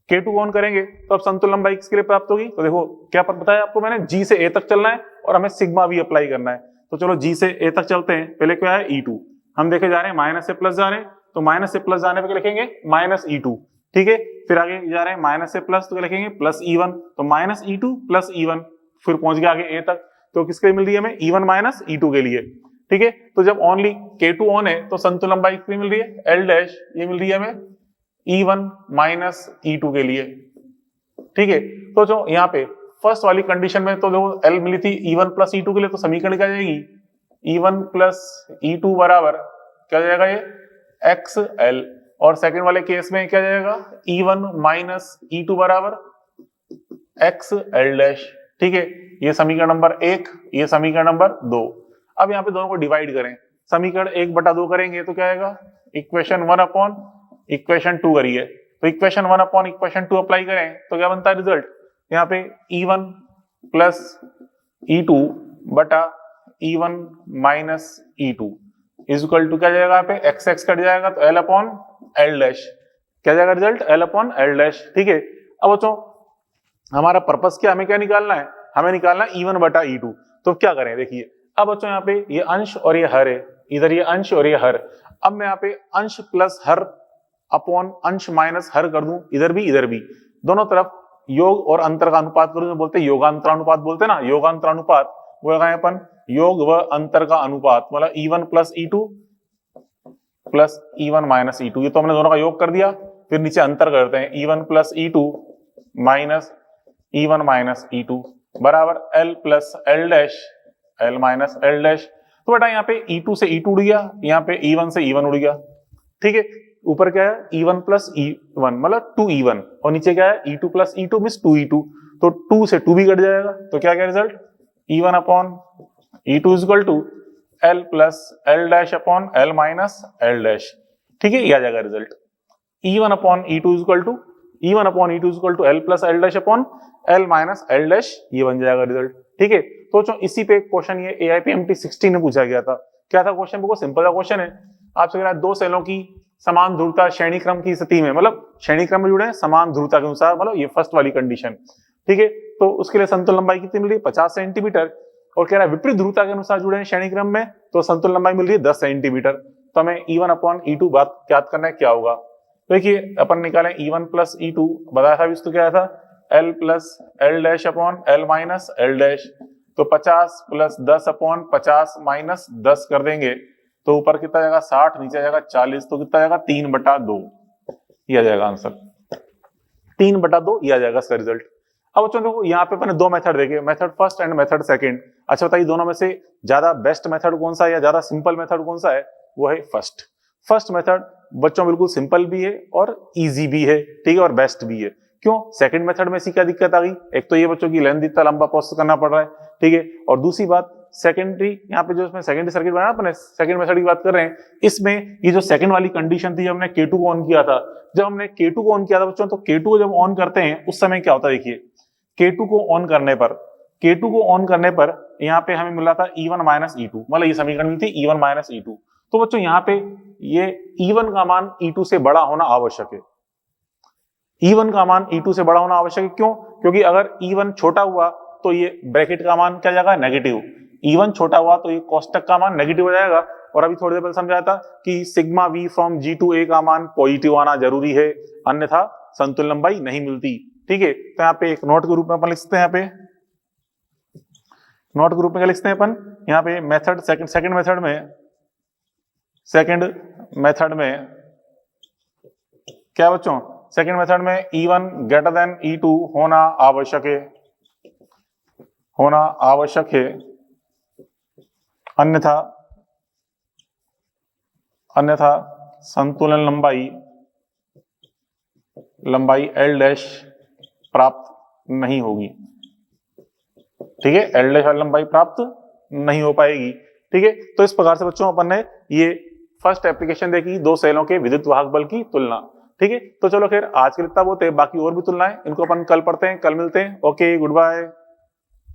K2 को ऑन करेंगे तो अब संतुलन लंबाई किसके लिए प्राप्त होगी, तो देखो क्या बताया आपको मैंने, G से A तक चलना है और हमें सिग्मा भी अप्लाई करना है, तो चलो G से A तक चलते हैं। पहले क्या है E2, हम देखे जा रहे हैं माइनस से प्लस जा रहे हैं, तो माइनस से प्लस जाने पे क्या लिखेंगे माइनस E2। ठीक है, फिर आगे जा रहे हैं माइनस से प्लस, तो क्या लिखेंगे प्लस E1, तो माइनस E2 प्लस E1, फिर पहुंच गया आगे A तक, तो किसके लिए मिल रही है हमें E1 माइनस E2 के लिए। ठीक है, तो जब ओनली K2 ऑन है तो संतुलन लंबाई कितनी मिल रही है L डैश, ये मिल रही है हमें E1 माइनस E2 के लिए। ठीक है, तो जो यहाँ पे फर्स्ट वाली कंडीशन में तो जो L मिली थी E1 प्लस E2 के लिए, तो समीकरण क्या जाएगी E1 प्लस E2 बराबर क्या जाएगा ये XL, और सेकंड वाले केस में क्या जाएगा E1 माइनस E2 बराबर XL डैश। ठीक है, ये समीकरण नंबर 1, ये समीकरण नंबर 2। अब यहाँ पे दोनों को डिवाइड करें, समीकरण 1/2 करेंगे तो क्या आएगा इक्वेशन 1 अपॉन इक्वेशन 2 करिए, तो इक्वेशन 1 अपॉन इक्वेशन 2 अप्लाई करें तो क्या बनता है रिजल्ट, यहाँ पे E1 प्लस E2 बटा E1 minus E2 is equal to क्या जाएगा, यहाँ पे x कट जाएगा तो L अपॉन L डैश, क्या जाएगा result L upon L dash. ठीक है, अब बच्चों हमारा पर्पस क्या, हमें क्या निकालना है, हमें निकालना है E1 बटा E2, तो क्या करें देखिए, अब बच्चों यहाँ पे ये अंश और ये हर है, इधर ये अंश और ये हर, अब मैं यहाँ पे अंश प्लस हर अपॉन अंश माइनस हर कर दूं, इधर भी दोनों तरफ योग और अंतर का अनुपात करूं, बोलते हैं योगांतरानुपात बोलते हैं ना, योगांतरानुपात वो लगाए अपन योग व अंतर का अनुपात, मतलब E1 plus E2 plus E1 minus E2, ये तो हमने दोनों का योग कर दिया, फिर नीचे अंतर करते हैं E1 plus E2 minus E1 minus E2 बराबर L plus L dash, L minus L dash. तो बेटा यहाँ पे E2 से E2 उड़ गया, यहाँ पे E1 से E1 उड़ गया। ठीक है, ऊपर क्या है E1 प्लस E1 मतलब 2E1, और नीचे क्या है E2 plus E2 means 2E2, तो 2 से 2 भी कट जाएगा, तो क्या result E1 upon E2 is equal to L plus L dash upon L minus L dash. ठीक है, ये आ जाएगा result E1 upon E2 is equal to L plus L dash upon L minus L dash, ये बन जाएगा रिजल्ट। ठीक है, तो इसी पे एक क्वेश्चन ये AIPMT 16 में पूछा गया था, क्या था क्वेश्चन, बहुत सिंपल सा क्वेश्चन है, आपसे कह रहा है दो सेलों की समान ध्रुवता श्रेणी क्रम की स्थिति में, मतलब श्रेणी क्रम में जुड़े हैं समान ध्रुवता के अनुसार, मतलब ये फर्स्ट वाली कंडीशन। ठीक है, तो उसके लिए संतुलन लंबाई कितनी मिल रही है 50 सेंटीमीटर, और कह रहा है विपरीत ध्रुवता के अनुसार जुड़े हैं श्रेणी क्रम में, तो संतुलन लंबाई मिल रही है 10 सेंटीमीटर। तो हमें E1 अपॉन E2 बात याद करना है क्या होगा, देखिए अपन निकालें E1 प्लस E2, बताया था इसको क्या था L plus L dash upon L minus L dash, तो 50 प्लस 10 अपॉन 50 माइनस 10 कर देंगे तो ऊपर कितना जाएगा 60, नीचे जाएगा 40, तो कितना जाएगा 3/2, ये आ जाएगा आंसर 3/2, ये आ जाएगा इसका रिजल्ट। अब बच्चों देखो यहाँ पे अपने दो मेथड देखे, method first and method second. अच्छा बताइए दोनों में से ज्यादा बेस्ट मेथड कौन सा है या ज्यादा सिंपल मेथड कौन सा है, वो है फर्स्ट मेथड, बच्चों बिल्कुल सिंपल भी है और इजी भी है, ठीक है, और बेस्ट भी है। क्यों? सेकंड मेथड में सी क्या दिक्कत आ गई? एक तो ये बच्चों की लेंथ इतना लंबा प्रोसेस करना पड़ रहा है, ठीक है, और दूसरी बात सेकेंडरी, यहाँ पे जो इसमें सेकेंडरी सर्किट बनाया अपने सेकंड मेथड की बात कर रहे हैं, इसमें ये जो सेकंड वाली कंडीशन थी, हमने K2 को ऑन किया था, जब हमने K2 को ऑन किया था बच्चों, तो K2 को जब ऑन करते हैं उस समय क्या होता है, देखिए K2 को ऑन करने पर यहाँ पे हमें मिला था E1 माइनस E2, मतलब ये समीकरण मिली थी E1 माइनस E2। तो बच्चों यहाँ पे ये E1 का मान E2 से बड़ा होना आवश्यक है, E1 का मान E2 से बड़ा होना आवश्यक है। क्यों? क्योंकि अगर E1 छोटा हुआ तो ये ब्रैकेट का मान क्या जाएगा, नेगेटिव। E1 छोटा हुआ तो ये कोष्टक का मान नेगेटिव हो जाएगा। और अभी थोड़ी देर पहले समझाया था कि sigma V from G to A का मान पॉजिटिव आना जरूरी है, अन्यथा संतुलन लंबाई नहीं मिलती, ठीक है। तो यहाँ पे एक नोट के रूप में अपन लिखते हैं, यहाँ पे नोट के रूप में क्या लिखते हैं अपन, यहाँ पे मेथड सेकंड मेथड में क्या बच्चों, सेकंड मेथड में E1 ग्रेटर देन E2 होना आवश्यक है, अन्यथा संतुलन लंबाई L डैश प्राप्त नहीं होगी, ठीक है, L डैश लंबाई प्राप्त नहीं हो पाएगी, ठीक है। तो इस प्रकार से बच्चों अपन ने ये फर्स्ट एप्लीकेशन देखी, दो सेलों के विद्युत वाहक बल की तुलना, ठीक है। तो चलो खैर आज के लिए इतना बहुत है, बाकी और भी तुलनाएं इनको अपन कल पढ़ते हैं, कल मिलते हैं। Okay, good bye.